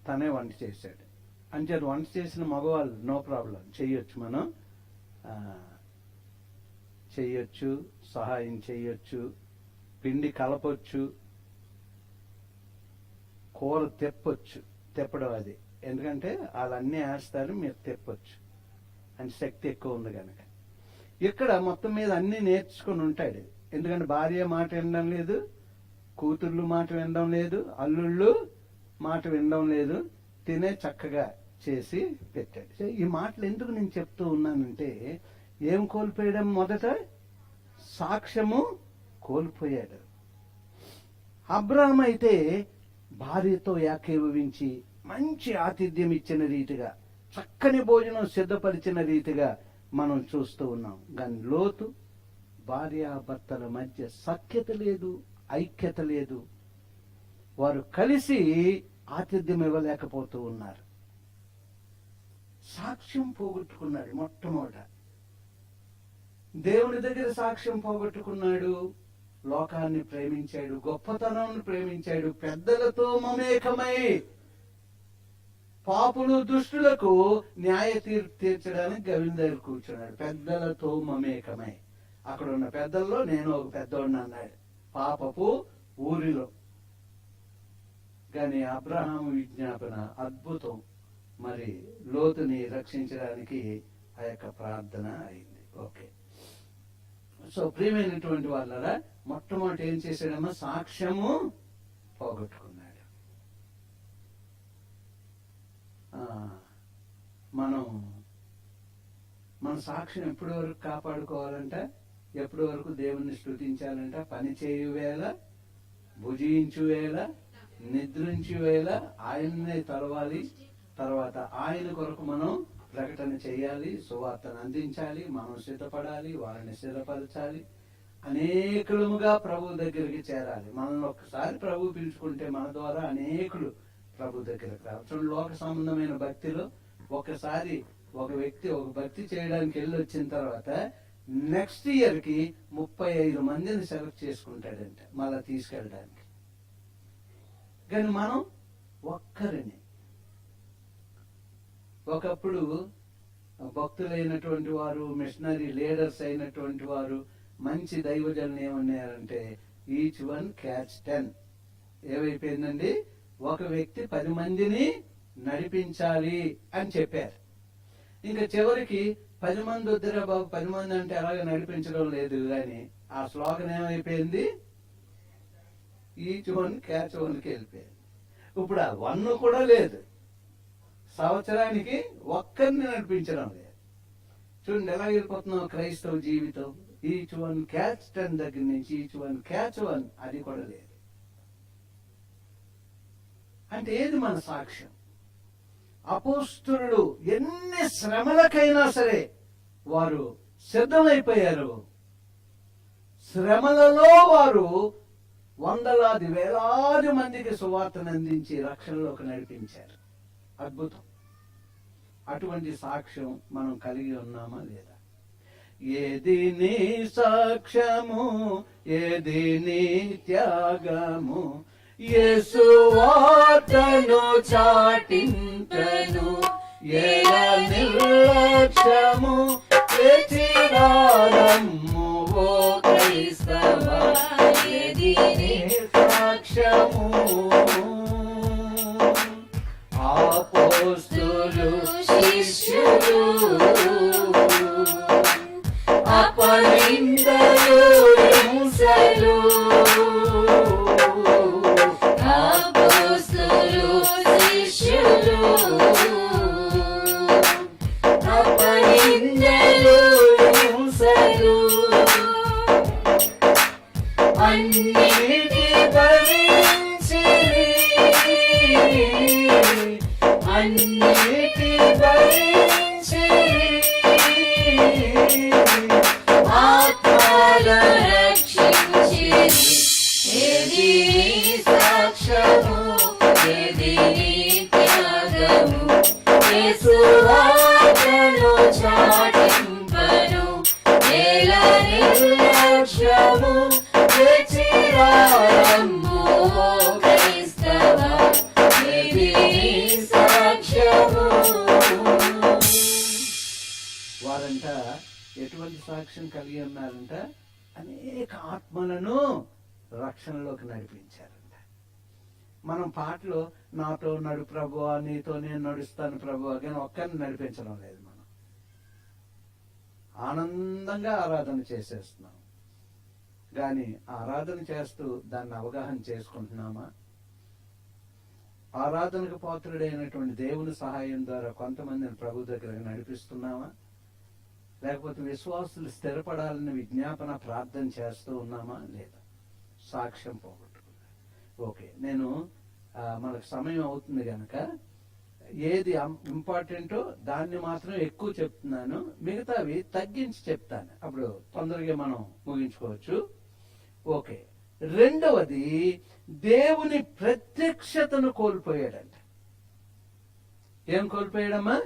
తనే వంట చేశాడు. అంటే వంట చేసిన మగవాళ్ళు నో ప్రాబ్లం, చెయ్యొచ్చు, మనం చెయ్యొచ్చు, సహాయం చెయ్యొచ్చు, పిండి కలపొచ్చు, కూర తెప్పడం అది. ఎందుకంటే వాళ్ళన్నీ వేస్తారు, మీరు తెప్పొచ్చు అని శక్తి ఎక్కువ ఉంది కనుక. ఇక్కడ మొత్తం మీద అన్ని నేర్చుకుని ఉంటాడు. ఎందుకంటే భార్య మాట వినడం లేదు, కూతుర్లు మాట వినడం లేదు, అల్లుళ్ళు మాట వినడం లేదు, తినే చక్కగా చేసి పెట్టాడు. ఈ మాటలు ఎందుకు నేను చెప్తూ ఉన్నానంటే, ఏం కోల్పోయాడు? మొదట సాక్ష్యము కోల్పోయాడు. అబ్రాహాము అయితే భార్యతో ఏకీభవించి మంచి ఆతిథ్యం ఇచ్చిన రీతిగా, చక్కని భోజనం సిద్ధపరిచిన రీతిగా మనం చూస్తూ ఉన్నాం. కానీ లోతు భార్యాభర్తల మధ్య సఖ్యత లేదు, ఐక్యత లేదు. వారు కలిసి ఆతిథ్యం ఇవ్వలేకపోతూ ఉన్నారు. సాక్ష్యం పోగొట్టుకున్నాడు. మొట్టమొదట దేవుని దగ్గర సాక్ష్యం పోగొట్టుకున్నాడు. లోకాన్ని ప్రేమించాడు, గొప్పతనాన్ని ప్రేమించాడు. పెద్దలతో మమేకమై పాపులు దుష్టులకు న్యాయ తీర్పు తీర్చడానికి గవిని దగ్గర కూర్చున్నాడు. పెద్దలతో మమేకమై, అక్కడ ఉన్న పెద్దల్లో నేను ఒక పెద్దోడిని అన్నాడు పాపపు ఊరిలో. కానీ అబ్రహాము విజ్ఞాపన అద్భుతం. మరి లోతుని రక్షించడానికి ఆ యొక్క ప్రార్థన అయింది. ఓకే, సో ప్రియమైనటువంటి వాళ్ళరా, మొట్టమొదటి ఏం చేశాడమ్మా? సాక్ష్యము పోగొట్టుకున్నాడు. మన సాక్ష్యం ఎప్పటి వరకు కాపాడుకోవాలంట? ఎప్పటి వరకు దేవుణ్ణి స్తుతించాలంట? పని చేయు వేళ, భుజించు వేళ, నిద్రించు వేళ ఆయన్నే తలవాలి. తర్వాత ఆయన కొరకు మనం ప్రకటన చేయాలి, సువార్తను అందించాలి, మనం సిద్ధపడాలి, వారిని సిద్ధపరచాలి, అనేకులుగా ప్రభు దగ్గరికి చేరాలి. మనల్ని ఒక్కసారి ప్రభు పిలుచుకుంటే మన ద్వారా అనేకులు ప్రభు దగ్గరికి రావచ్చు. లోక సంబంధమైన భక్తిలో ఒక్కసారి ఒక వ్యక్తి ఒక భక్తి చేయడానికి వెళ్ళి వచ్చిన తర్వాత నెక్స్ట్ ఇయర్ కి 35 మందిని సెలెక్ట్ చేసుకుంటాడంట మళ్ళా తీసుకెళ్ళడానికి. కానీ మనం ఒక్కరిని. ఒకప్పుడు భక్తులైనటువంటి వారు, మిషనరీ లీడర్స్ అయినటువంటి వారు, మంచి దైవజనులు ఏమన్నారంటే ఈచ్ వన్ క్యాచ్ 10. ఏమైపోయిందండి? ఒక వ్యక్తి 10 మందిని నడిపించాలి అని చెప్పారు. ఇంకా చివరికి 10 మంది వద్దురా బాబు, 10 మంది అంటే అలాగే నడిపించడం లేదు కానీ ఆ స్లోగన్ ఏమైపోయింది? ఈచ్ వన్ క్యాచ్ 1కి వెళ్ళిపోయింది. ఇప్పుడు ఆ 1 కూడా లేదు. సంవత్సరానికి ఒక్కరిని నడిపించడం లేదు. చూడండి ఎలా వెళ్ళిపోతున్నాం క్రైస్తవ జీవితం. ఈచ్ వన్ క్యాచ్ 10 దగ్గర నుంచి ఈచ్ వన్ క్యాచ్ 1 అది కూడా లేదు. అంటే ఏది మన సాక్ష్యం? అపోస్తలులు ఎన్ని శ్రమలకైనా సరే వారు సిద్ధమైపోయారు. శ్రమలలో వారు వందలాది వేలాది మందికి సువార్తను అందించి రక్షణలోకి నడిపించారు. అద్భుతం. అటువంటి సాక్ష్యం మనం కలిగి ఉన్నామా లేదా? ఏది నీ సాక్ష్యము, ఏది నీ త్యాగము, యేసు వార్తను చాటింతను ఎలా నిర్లక్ష్యము, ఎచిరారమ్ము ఓ క్రైస్తవ, ఏది నీ సాక్ష్యము. అపోస్తలులు శిష్యులు అపనిందలు హింసలు, అపోస్తలులు శిష్యులు అపనిందలు హింసలు, అన్నిటి భరించిరి, అన్నిటి భరించిరి, ఆత్మల రక్షించిరి. ఏది నీ సాక్ష్యము, ఏది నీ త్యాగము, యేసు వార్తను చాటింపను ఎలా నిర్లక్ష్యము, ఎచిరారమ్ము ఓ క్రైస్తవ, ఏది నీ సాక్ష్యము. వారంట ఎటువంటి సాక్ష్యం కలిగి ఉన్నారంట? అనేక ఆత్మలను రక్షణలోకి నడిపించారంట. మనం పాటలో నాతో నడు ప్రభువా, నీతో నేను నడుస్తాను ప్రభువా, కానీ ఒక్కరిని నడిపించడం లేదు. మనం ఆనందంగా ఆరాధన చేసేస్తున్నాం, కానీ ఆరాధన చేస్తూ దాన్ని అవగాహన చేసుకుంటున్నామా? ఆరాధనకు పాత్రుడైనటువంటి దేవుని సహాయం ద్వారా కొంతమందిని ప్రభు దగ్గరకు నడిపిస్తున్నామా? లేకపోతే విశ్వాసులు స్థిరపడాలని విజ్ఞాపన ప్రార్థన చేస్తూ ఉన్నామా లేదా? సాక్ష్యం పోగొట్టుకున్నా. ఓకే, నేను మనకు సమయం అవుతుంది కనుక ఏది ఇంపార్టెంటో దాన్ని మాత్రం ఎక్కువ చెప్తున్నాను, మిగతావి తగ్గించి చెప్తాను. అప్పుడు తొందరగా మనం ముగించుకోవచ్చు. ఓకే, రెండవది దేవుని ప్రత్యక్షతను కోల్పోయాడంట. ఏం కోల్పోయాడమ్మా?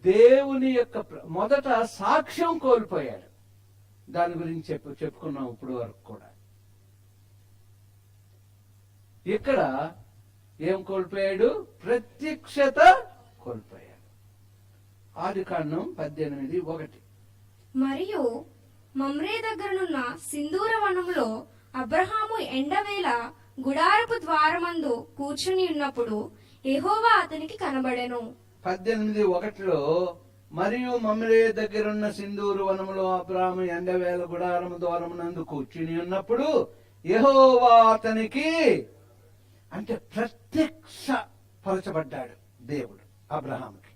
దేవుని యొక్క మొదట సాక్ష్యం కోల్పోయాడు. దాని గురించి చెప్పుకున్నాం ఇప్పుడు వరకు కూడా. ఇక్కడ ఏం కోల్పోయాడు? ప్రత్యక్షత కోల్పోయాడు. ఆదికాండం 18:1. మరియు మమ్రే దగ్గరనున్న సింధూర వనములో అబ్రహాము ఎండవేళ గుడారపు ద్వారమందు కూర్చుని ఉన్నప్పుడు యెహోవా అతనికి కనబడెను. 18:1 మరియు మమ్రే దగ్గరున్న సింధూరు వనములో అబ్రాహాము ఎండవేళ గుడారము ద్వారమునందు కూర్చుని ఉన్నప్పుడు యెహోవా అతనికి, అంటే ప్రత్యక్ష పరచబడ్డాడు దేవుడు అబ్రహాముకి.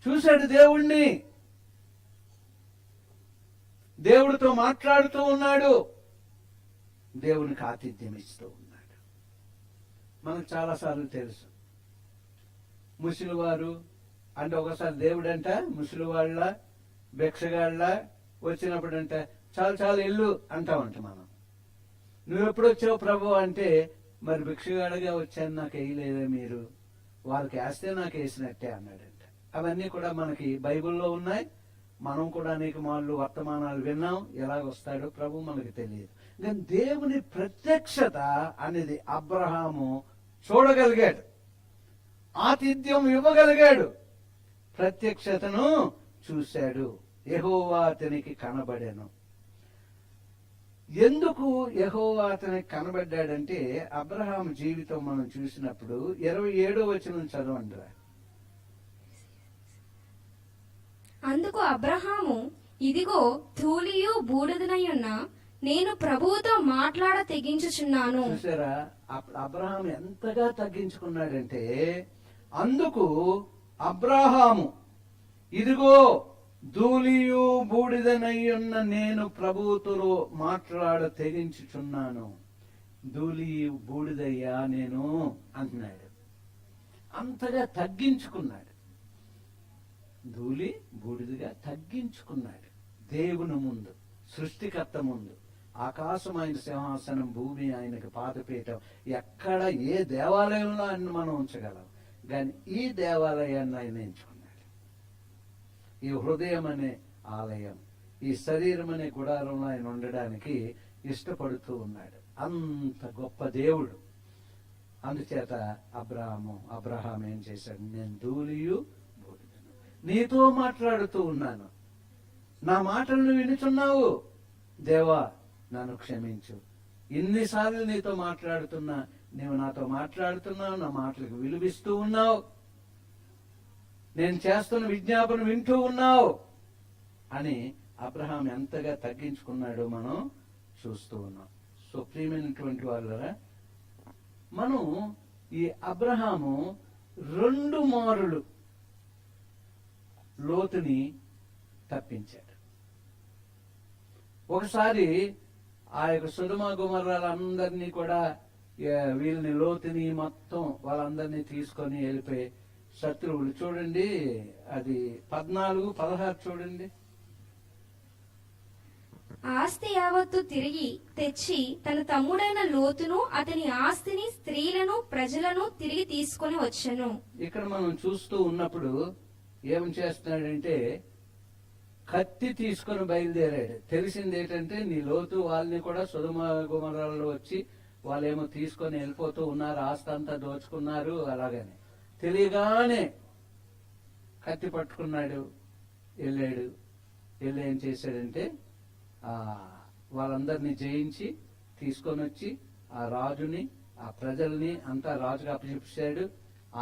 చూశాడు దేవుణ్ణి, దేవుడితో మాట్లాడుతూ ఉన్నాడు, దేవునికి ఆతిథ్యం ఇస్తూ ఉన్నాడు. మనకు చాలా సార్లు తెలుసు, ముసలివారు అంటే ఒకసారి దేవుడంట ముసలివాళ్ళ భిక్షగాళ్ళ వచ్చినప్పుడంట చాలు చాలు ఇల్లు అంటామంట. మనం నువ్వెప్పుడు వచ్చావు ప్రభు అంటే, మరి భిక్షగాడిగా వచ్చాను నాకు వేయలేదా మీరు, వాళ్ళకి వేస్తే నాకు వేసినట్టే అన్నాడంట. అవన్నీ కూడా మనకి బైబిల్లో ఉన్నాయి. మనం కూడా అనేక మార్లు వర్తమానాలు విన్నాం. ఎలాగొస్తాడో ప్రభు మనకు తెలియదు. కానీ దేవుని ప్రత్యక్షత అనేది అబ్రహాము చూడగలిగాడు, ఆతిథ్యం ఇవ్వగలిగాడు, ప్రత్యక్షతను చూశాడు. యెహోవా అతనికి కనబడెను. ఎందుకు యెహోవా అతనికి కనబడ్డాడంటే అబ్రహాం జీవితం మనం చూసినప్పుడు 27వ వచనం చదవండి. అందుకు అబ్రహాము, ఇదిగో ధూళియు బూడిదనయున్న నేను ప్రభువుతో మాట్లాడ తెగించుచున్నాను. చూసారా, అబ్రహాం ఎంతగా తగ్గించుకున్నాడంటే, అందుకు అబ్రహాము, ఇదిగో ధూళియు బూడిదనయ్యున్న నేను ప్రభువుతో మాట్లాడ తెగించుచున్నాను. ధూళి బూడిదయ్యా నేను అంటున్నాడు. అంతగా తగ్గించుకున్నాడు. ధూళి బూడిదగా తగ్గించుకున్నాడు దేవుని ముందు, సృష్టికర్త ముందు. ఆకాశం ఆయన సింహాసనం, భూమి ఆయనకు పాదపీఠం. ఎక్కడ ఏ దేవాలయంలో ఆయన మనం ఉంచగలం, కానీ ఈ దేవాలయాన్ని ఆయన ఎంచుకున్నాడు. ఈ హృదయం అనే ఆలయం, ఈ శరీరం అనే గుడారంలో ఆయన ఉండడానికి ఇష్టపడుతూ ఉన్నాడు. అంత గొప్ప దేవుడు. అందుచేత అబ్రహాం ఏం చేశాడు? నేను ధూళియు బూడిదను, నీతో మాట్లాడుతూ ఉన్నాను, నా మాటలను వినుచున్నావు, దేవా నన్ను క్షమించు. ఇన్నిసార్లు నీతో మాట్లాడుతున్నా, నీవు నాతో మాట్లాడుతున్నావు, నా మాటలకు విలువిస్తూ ఉన్నావు, నేను చేస్తున్న విజ్ఞాపన వింటూ ఉన్నావు అని అబ్రహాం ఎంతగా తగ్గించుకున్నాడో మనం చూస్తూ ఉన్నాం. సో ప్రియమైనటువంటి వాళ్ళరా, మనం ఈ అబ్రహాము 2 మారులు లోతుని తప్పించాడు. ఒకసారి ఆ యొక్క సొదొమ గొమొర్రాలందరినీ కూడా వీళ్ళని లోతుని మొత్తం వాళ్ళందరినీ తీసుకొని వెళ్ళిపోయి శత్రువులు. చూడండి, అది 14-16 చూడండి. ఆస్తి యావత్తు తిరిగి తెచ్చి తన తమ్ముడైన లోతును, అతని ఆస్తిని, స్త్రీలను, ప్రజలను తిరిగి తీసుకొని వచ్చెను. ఇక్కడ మనం చూస్తూ ఉన్నప్పుడు ఏం చేస్తున్నాడంటే, కత్తి తీసుకొని బయలుదేరాడు. తెలిసింది ఏంటంటే, నీ లోతు వాళ్ళని కూడా సొదొమ గొమొర్రాలో వచ్చి వాళ్ళేమో తీసుకొని వెళ్ళిపోతూ ఉన్నారు, ఆస్తి అంతా దోచుకున్నారు. అలాగని తెలియగానే కత్తి పట్టుకున్నాడు, వెళ్ళాడు. వెళ్ళి ఏం చేశాడంటే, వాళ్ళందరినీ జయించి తీసుకొని వచ్చి ఆ రాజుని, ఆ ప్రజల్ని అంతా రాజుగా అప్పచెప్పాడు.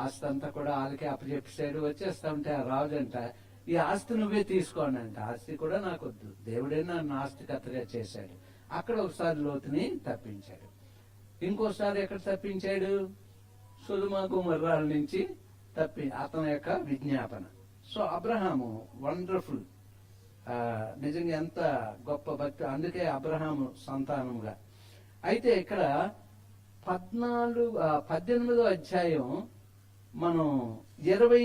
ఆస్తి అంతా కూడా వాళ్ళకే అప్పచెప్పాడు. వచ్చేస్తా ఉంటే ఆ రాజు అంట, ఈ ఆస్తి నువ్వే తీసుకోండి అంట. ఆస్తి కూడా నాకొద్దు, దేవుడే నన్ను ఆస్తికర్తగా చేశాడు. అక్కడ ఒకసారి లోతుని తప్పించాడు. ఇంకోసారి ఎక్కడ తప్పించాడు? సొదొమ గొమొర్రాల నుంచి అతని యొక్క విజ్ఞాపన. సో అబ్రహాము వండర్ఫుల్, నిజంగా ఎంత గొప్ప భక్తి. అందుకే అబ్రహాము సంతానముగా. అయితే ఇక్కడ 18వ అధ్యాయం మనం 20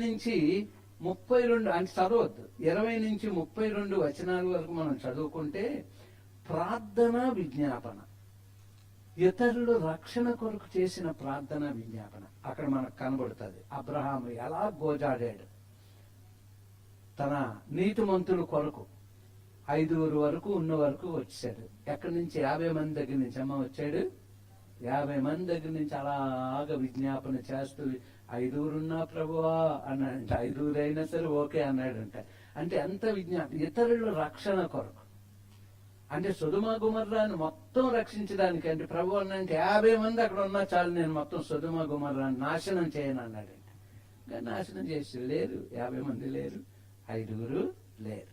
నుంచి 32 అంటే చదవద్దు, 20 నుంచి 32 వచనాల వరకు మనం చదువుకుంటే ప్రార్థన విజ్ఞాపన, ఇతరులు రక్షణ కొరకు చేసిన ప్రార్థన విజ్ఞాపన అక్కడ మనకు కనబడుతుంది. అబ్రహాము ఎలా గోజాడాడు తన నీతిమంతుల కొరకు. 5 వరకు ఉన్న వరకు వచ్చాడు. ఎక్కడి నుంచి? 50 మంది దగ్గర నుంచి అమ్మ వచ్చాడు. 50 మంది దగ్గర నుంచి అలాగా విజ్ఞాపన చేస్తూ 5 ఉన్నా ప్రభువా అన్నాడంట. 5 అయినా సరే ఓకే అన్నాడంట. అంటే ఎంత విజ్ఞాపన, ఇతరుల రక్షణ కొరకు. అంటే సొదొమ గొమొర్రాను మొత్తం రక్షించడానికి. అంటే ప్రభు అన్నంటే 50 మంది అక్కడ ఉన్నా చాలు, నేను మొత్తం సొదొమ గొమొర్రాను నాశనం చేయను అన్నాడంట. కానీ నాశనం చేసి లేరు, 50 మంది లేరు, 5 లేరు.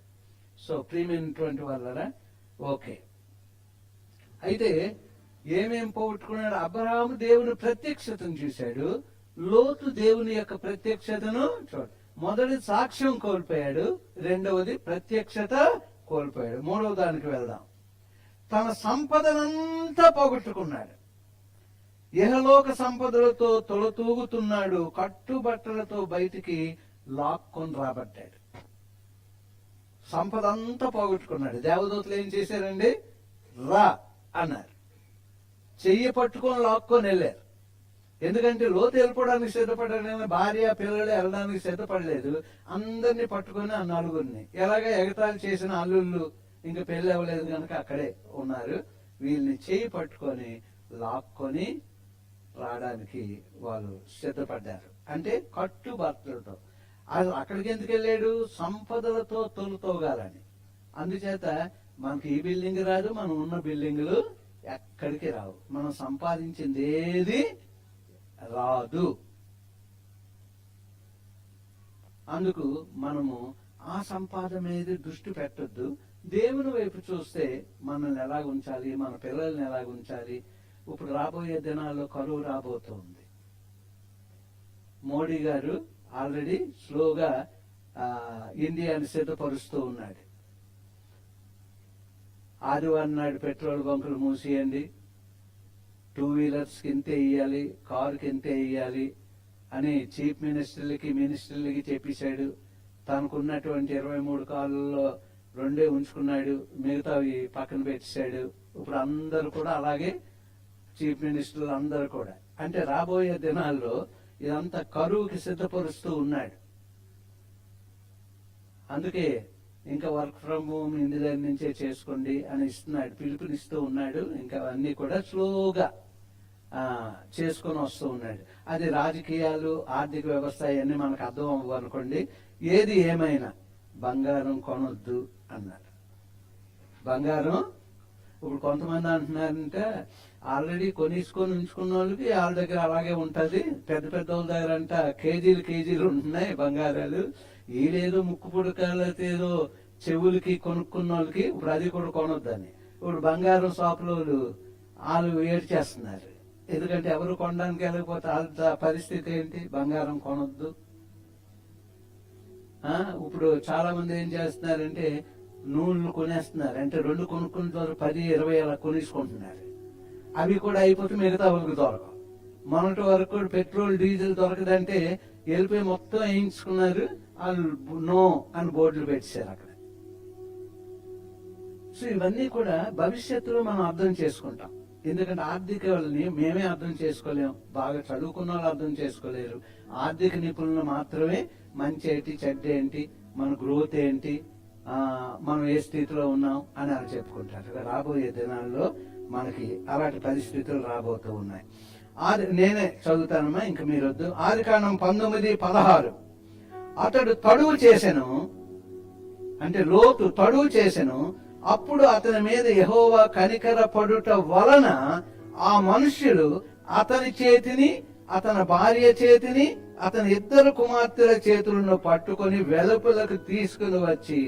సో ప్రియమైనటువంటి వాళ్ళరా, ఓకే. అయితే ఏమేం పోగొట్టుకున్నాడు? అబ్రహాము దేవుని ప్రత్యక్షతను చూశాడు, లోతు దేవుని యొక్క ప్రత్యక్షతను చూడు. మొదటి సాక్ష్యం కోల్పోయాడు, రెండవది ప్రత్యక్షత కోల్పోయాడు. 3వ దానికి వెళ్దాం. తన సంపదనంతా పోగొట్టుకున్నాడు. ఇహలోక సంపదలతో తొలతూగుతున్నాడు, కట్టుబట్టలతో బయటికి లాక్కొని రాబడ్డాడు. సంపద అంతా పోగొట్టుకున్నాడు. దేవదూతలు ఏం చేశారండి? రా అన్నారు. చెయ్యి పట్టుకొని లాక్కొని వెళ్ళారు. ఎందుకంటే లోతు వెళ్ళిపోవడానికి సిద్ధపడ్డాడు, భార్య పిల్లలు వెళ్ళడానికి సిద్ధపడలేదు. అందరినీ పట్టుకొని ఆ నలుగురిని ఎలాగ ఎగతాళి చేసిన అల్లుళ్ళు ఇంకా పెళ్లి అవ్వలేదు కనుక అక్కడే ఉన్నారు. వీళ్ళని చేయి పట్టుకొని లాక్కొని రావడానికి వాళ్ళు సిద్ధపడ్డారు. అంటే కట్టుబట్టలతో. అక్కడికి ఎందుకు వెళ్ళాడు? సంపదలతో తొలుతోగాలని. అందుచేత మనకి ఈ బిల్డింగ్ రాదు, మనం ఉన్న బిల్డింగులు ఎక్కడికి రావు, మనం సంపాదించింది ఏది రాదు. అందుకు మనము ఆ సంపాదన మీద దృష్టి పెట్టొద్దు. దేవుని వైపు చూస్తే మనల్ని ఎలాగ ఉంచాలి, మన పిల్లల్ని ఎలాగ ఉంచాలి. ఇప్పుడు రాబోయే దినాల్లో కరువు రాబోతోంది. మోడీ గారు ఆల్రెడీ స్లోగా ఇండియాని సిద్ధపరుస్తూ ఉన్నాడు. ఆదివారం నాడు పెట్రోల్ బంకులు మూసేయండి, 2 వీలర్స్కి ఇంతే ఇయ్యాలి, కారుకి ఇంతే ఇయ్యాలి అని చీఫ్ మినిస్టర్లకి చెప్పేశాడు. తనకున్నటువంటి 23 కార్లలో 2 ఉంచుకున్నాడు, మిగతావి పక్కన పెట్టేశాడు. ఇప్పుడు అందరూ కూడా అలాగే, చీఫ్ మినిస్టర్లు అందరూ కూడా. అంటే రాబోయే దినాల్లో ఇదంతా కరువుకి సిద్ధపరుస్తూ ఉన్నాడు. అందుకే ఇంకా వర్క్ ఫ్రమ్ హోమ్ ఇంటి దగ్గర నుంచే చేసుకోండి అని ఇస్తున్నాడు, పిలుపునిస్తూ ఉన్నాడు. ఇంకా అన్ని కూడా స్లోగా చేసుకొని వస్తూ ఉన్నాడు. అది రాజకీయాలు, ఆర్థిక వ్యవస్థ ఇవన్నీ మనకు అర్థం అవ్వు అనుకోండి. ఏది ఏమైనా బంగారం కొనొద్దు అన్నాడు. బంగారం ఇప్పుడు కొంతమంది అంటున్నారంటే ఆల్రెడీ కొనేసుకొని ఉంచుకున్న వాళ్ళకి వాళ్ళ దగ్గర అలాగే ఉంటది, పెద్ద పెద్ద వాళ్ళ దగ్గర అంట కేజీలు ఉంటున్నాయి బంగారాలు. వీళ్ళేదో ముక్కు పుడకాలతో ఏదో చెవులకి కొనుక్కున్న వాళ్ళకి ఇప్పుడు అది కూడా కొనొద్దని ఇప్పుడు బంగారం షాపులో వాళ్ళు ఏడ్చేస్తున్నారు. ఎందుకంటే ఎవరు కొనడానికి వెళ్ళకపోతే వాళ్ళ పరిస్థితి ఏంటి? బంగారం కొనొద్దు. ఇప్పుడు చాలా మంది ఏం చేస్తున్నారంటే నూనెలు కొనేస్తున్నారు. అంటే 2 కొనుక్కున్న తర్వాత 10-20 అలా కొనేసుకుంటున్నారు. అవి కూడా అయిపోతే మిగతా వాళ్ళకి దొరకవు. మొన్నటి వరకు పెట్రోల్ డీజిల్ దొరకదంటే వెళ్ళిపోయి మొత్తం వేయించుకున్నారు. వాళ్ళు నో అని బోర్డులు పెట్టారు అక్కడ. సో ఇవన్నీ కూడా భవిష్యత్తులో మనం అర్థం చేసుకుంటాం. ఎందుకంటే ఆర్థిక వాళ్ళని మేమే అర్థం చేసుకోలేము, బాగా చదువుకున్న వాళ్ళు అర్థం చేసుకోలేరు. ఆర్థిక నిపుణులు మాత్రమే మంచి ఏంటి, చెడ్డ ఏంటి, మన గ్రోత్ ఏంటి, మనం ఏ స్థితిలో ఉన్నాం అని వాళ్ళు చెప్పుకుంటారు. రాబోయే దినాల్లో మనకి అలాంటి పరిస్థితులు రాబోతూ ఉన్నాయి. నేనే చదువుతానమ్మా, ఇంక మీరొద్దు. ఆదికాండం 19:16 అతడు తడువు చేసెను, అంటే లోతు తడువు చేసెను. అప్పుడు అతని మీద యెహోవా కనికర పడుట వలన ఆ మనుష్యులు అతని చేతిని, అతని భార్య చేతిని, అతని 2 కుమార్తెల చేతులను పట్టుకొని వెలుపలకు తీసుకుని వచ్చి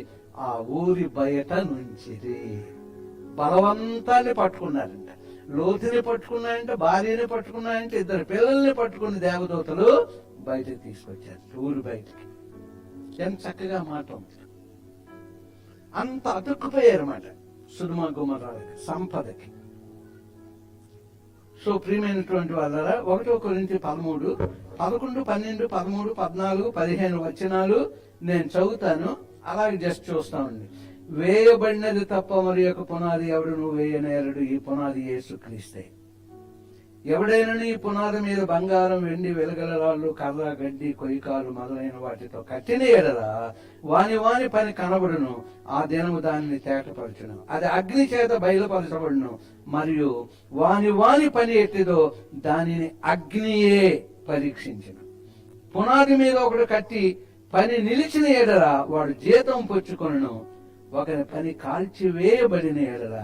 ఆ ఊరి బయట నుంచిరి. బలవంతాన్ని పట్టుకున్నారంట. లోతుని పట్టుకున్నాయంటే, భార్యని పట్టుకున్నాయంటే, 2 పిల్లల్ని పట్టుకుని దేవదూతలు బయటకు తీసుకొచ్చారు, ఊరు బయటికి. ఎంత చక్కగా మాట ఉంది. అంత అతుక్కుపోయారన్నమాట సుధుమ గుమర్రాలకి, సంపదకి. సో ప్రియమైనటువంటి వాళ్ళరా, 1 కొరింథీ 13, 11, 12, 13, 14, 15 వచనాలు నేను చదువుతాను. అలాగే జస్ట్ చూస్తామండి. వేయబడినది తప్ప మరి యొక్క పునాది ఎవడును వేయనేరడు, ఈ పునాది యేసుక్రీస్తే. ఎవడైనా ఈ పునాది మీద బంగారం, వెండి, వెలగల రాళ్ళు, కర్ర, గడ్డి, కొయ్యకాలు మొదలైన వాటితో కట్టిన ఎడల వాని పని కనబడును, ఆ దినము దానిని తేటపరచును, అది అగ్ని చేత బయలుపరచబడును, మరియు వాని పని ఎట్టిదో దానిని అగ్నియే పరీక్షించును. పునాది మీద ఒకడు కట్టి పని నిలిచిన ఎడల వాడు జీతం పుచ్చుకొనును, ఒకరి పని కాల్చివేయబడిన ఎడల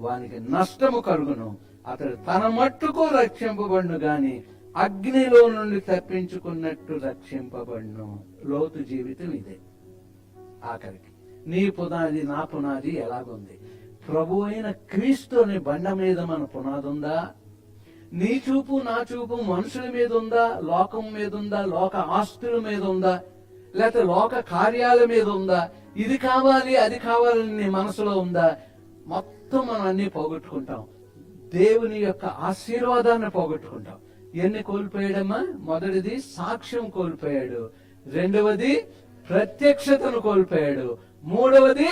వానికి నష్టము కలుగును. అతడు తన మట్టుకు రక్షింపబడును గాని అగ్నిలో నుండి తప్పించుకున్నట్టు రక్షింపబడును. లోతు జీవితం ఇదే. ఆఖరికి నీ పునాది, నా పునాది ఎలాగుంది? ప్రభు అయిన క్రీస్తు అనే బండ మీద మన పునాది ఉందా? నీ చూపు, నా చూపు మనుషుల మీద ఉందా? లోకం మీద ఉందా? లోక ఆస్తుల మీద ఉందా? లేకపోతే లోక కార్యాల మీద ఉందా? ఇది కావాలి, అది కావాలని నీ మనసులో ఉందా? మొత్తం మనం అన్ని పోగొట్టుకుంటాం. దేవుని యొక్క ఆశీర్వాదాన్ని పోగొట్టుకుంటాం. ఎన్ని కోల్పోయాడమ్మా? మొదటిది సాక్ష్యం కోల్పోయాడు, 2వది ప్రత్యక్షతను కోల్పోయాడు, 3వది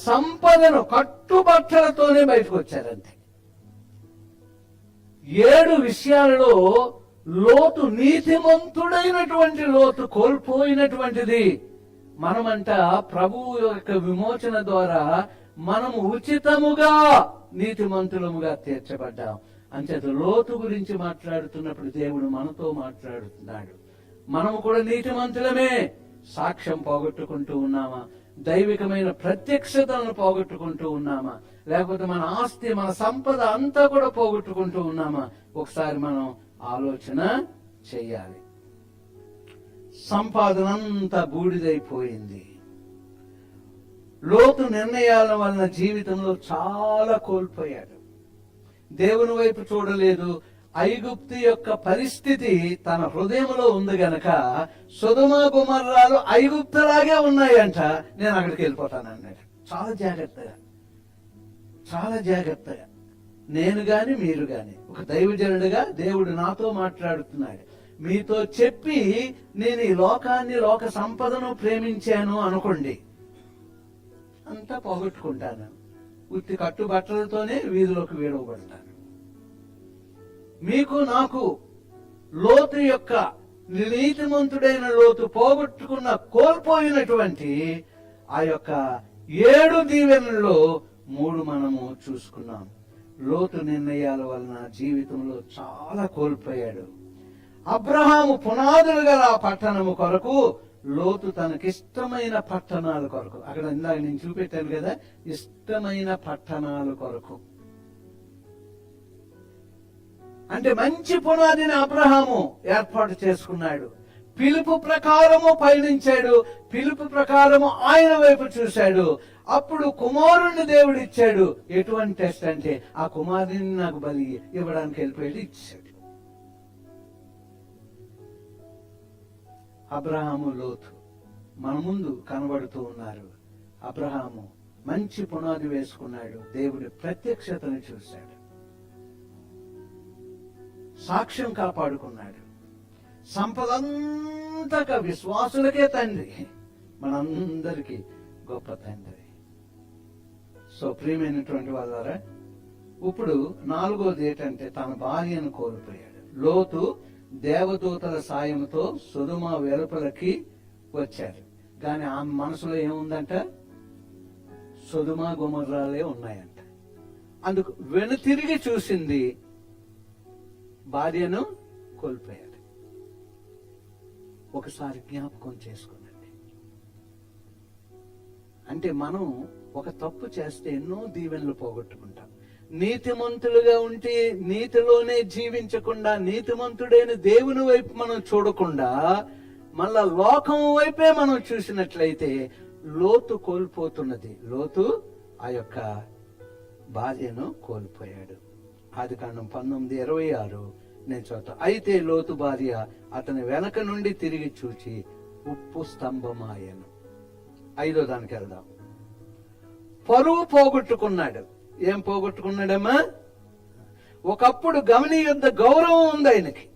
సంపదను కట్టుబట్టలతోనే బయటకు వచ్చారంతే. 7 విషయాలలో లోతు నీతిమంతుడైనటువంటి లోతు కోల్పోయినటువంటిది. మనమంట ప్రభువు యొక్క విమోచన ద్వారా మనము ఉచితముగా నీతిమంతులముగా తీర్చబడ్డాం. అంచేత లోతు గురించి మాట్లాడుతున్నప్పుడు దేవుడు మనతో మాట్లాడుతున్నాడు. మనము కూడా నీతిమంతులమే. సాక్ష్యం పోగొట్టుకుంటూ ఉన్నామా? దైవికమైన ప్రత్యక్షతలను పోగొట్టుకుంటూ ఉన్నామా? లేకపోతే మన ఆస్తి, మన సంపద అంతా కూడా పోగొట్టుకుంటూ ఉన్నామా? ఒకసారి మనం ఆలోచన చెయ్యాలి. సంపాదన అంతా బూడిదైపోయింది. లోతు నిర్ణయాల వలన జీవితంలో చాలా కోల్పోయాడు. దేవుని వైపు చూడలేదు. ఐగుప్తు యొక్క పరిస్థితి తన హృదయంలో ఉంది గనక సొదొమ గొమొర్రాలు ఐగుప్తులాగే ఉన్నాయంట, నేను అక్కడికి వెళ్ళిపోతాను అన్నాడు. చాలా జాగ్రత్తగా నేను గాని మీరు గాని ఒక దైవజనుడిగా దేవుడు నాతో మాట్లాడుతున్నాడు. మీతో చెప్పి నేను ఈ లోకాన్ని, లోక సంపదను ప్రేమించాను అనుకోండి, అంతా పోగొట్టుకుంటాను. ఉత్తి కట్టుబట్టలతోనే వీధిలోకి వీడవబడతాను. మీకు నాకు లోతు యొక్క నీతిమంతుడైన లోతు పోగొట్టుకున్న, కోల్పోయినటువంటి ఆ యొక్క 7 దీవెనల్లో 3 మనము చూసుకున్నాం. లోతు నిర్ణయాల వలన జీవితంలో చాలా కోల్పోయాడు. అబ్రహాము పునాదులు గల ఆ పట్టణము కొరకు, లోతు తనకిష్టమైన పట్టణాల కొరకు, అక్కడ ఇందాక నేను చూపెట్టాను కదా, ఇష్టమైన పట్టణాల కొరకు. అంటే మంచి పునాదిని అబ్రహాము ఏర్పాటు చేసుకున్నాడు. పిలుపు ప్రకారము పయనించాడు. పిలుపు ప్రకారము ఆయన వైపు చూశాడు. అప్పుడు కుమారుణ్ణి దేవుడు ఇచ్చాడు. ఎటువంటి టెస్ట్ అంటే, ఆ కుమారుని నాకు బలి ఇవ్వడానికి వెళ్ళిపోయాడు, ఇచ్చాడు. అబ్రహాము, లోతు మన ముందు కనబడుతూ ఉన్నారు. అబ్రహాము మంచి పునాది వేసుకున్నాడు. దేవుడి ప్రత్యక్షతను చూశాడు. సాక్ష్యం కాపాడుకున్నాడు. సంపదంతగా విశ్వాసులకే తండ్రి, మనందరికీ గొప్ప తండ్రి. సో ప్రియమైనటువంటి వాళ్ళారా, ఇప్పుడు 4వది ఏంటంటే తన భార్యను కోల్పోయాడు. లోతు దేవదూతల సాయంతో సొదొమ వెలుపలకి వచ్చారు. కానీ ఆమె మనసులో ఏముందంట? సొదొమ గొమొర్రాలే ఉన్నాయంట. అందుకు వెనుతిరిగి చూసింది, భార్యను కోల్పోయాడు. ఒకసారి జ్ఞాపకం చేసుకునండి. అంటే మనం ఒక తప్పు చేస్తే ఎన్నో దీవెనలు పోగొట్టుకుంటాం. నీతిమంతులుగా ఉంటే నీతిలోనే జీవించకుండా, నీతిమంతుడైన దేవుని వైపు మనం చూడకుండా మళ్ళా లోకం వైపే మనం చూసినట్లయితే లోతు కోల్పోతున్నది. లోతు ఆ యొక్క భార్యను కోల్పోయాడు. ఆదికాండం 19:26 నేను చదువుతా. అయితే లోతు భార్య అతని వెనక నుండి తిరిగి చూచి ఉప్పు స్తంభమాయను. 5వ దానికి వెళ్దాం. పరువు పోగొట్టుకున్నాడు. ఏం పోగొట్టుకున్నాడమ్మా? ఒకప్పుడు గమనీయంత గౌరవం ఉంది ఆయనకి.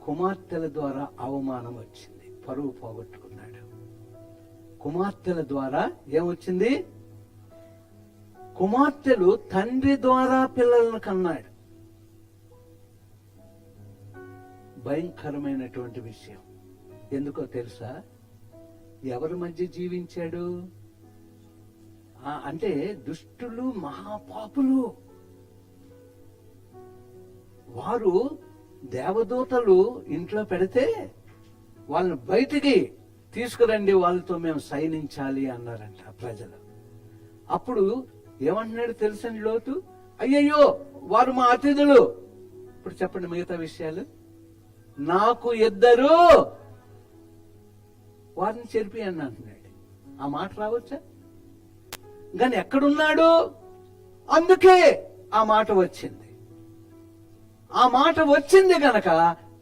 కుమార్తెల ద్వారా అవమానం వచ్చింది, పరువు పోగొట్టుకున్నాడు. కుమార్తెల ద్వారా ఏమొచ్చింది? కుమార్తెలు తండ్రి ద్వారా పిల్లలను కన్నాడు. భయంకరమైనటువంటి విషయం. ఎందుకో తెలుసా? ఎవరి మధ్య జీవించాడు? అంటే దుష్టులు, మహాపాపులు. వారు దేవదూతలు ఇంట్లో పెడితే వాళ్ళని బయటికి తీసుకురండి, వాళ్ళతో మేము సైనించాలి అన్నారంట ప్రజలు. అప్పుడు ఏమంటున్నాడు తెలుసండి లోతు? అయ్యయ్యో, వారు మా అతిథులు. ఇప్పుడు చెప్పండి మిగతా విషయాలు. నాకు 2 వారిని చెరిపి అని అంటున్నాడు. ఆ మాట రావచ్చా? కానీ ఎక్కడున్నాడు? అందుకే ఆ మాట వచ్చింది. ఆ మాట వచ్చింది గనక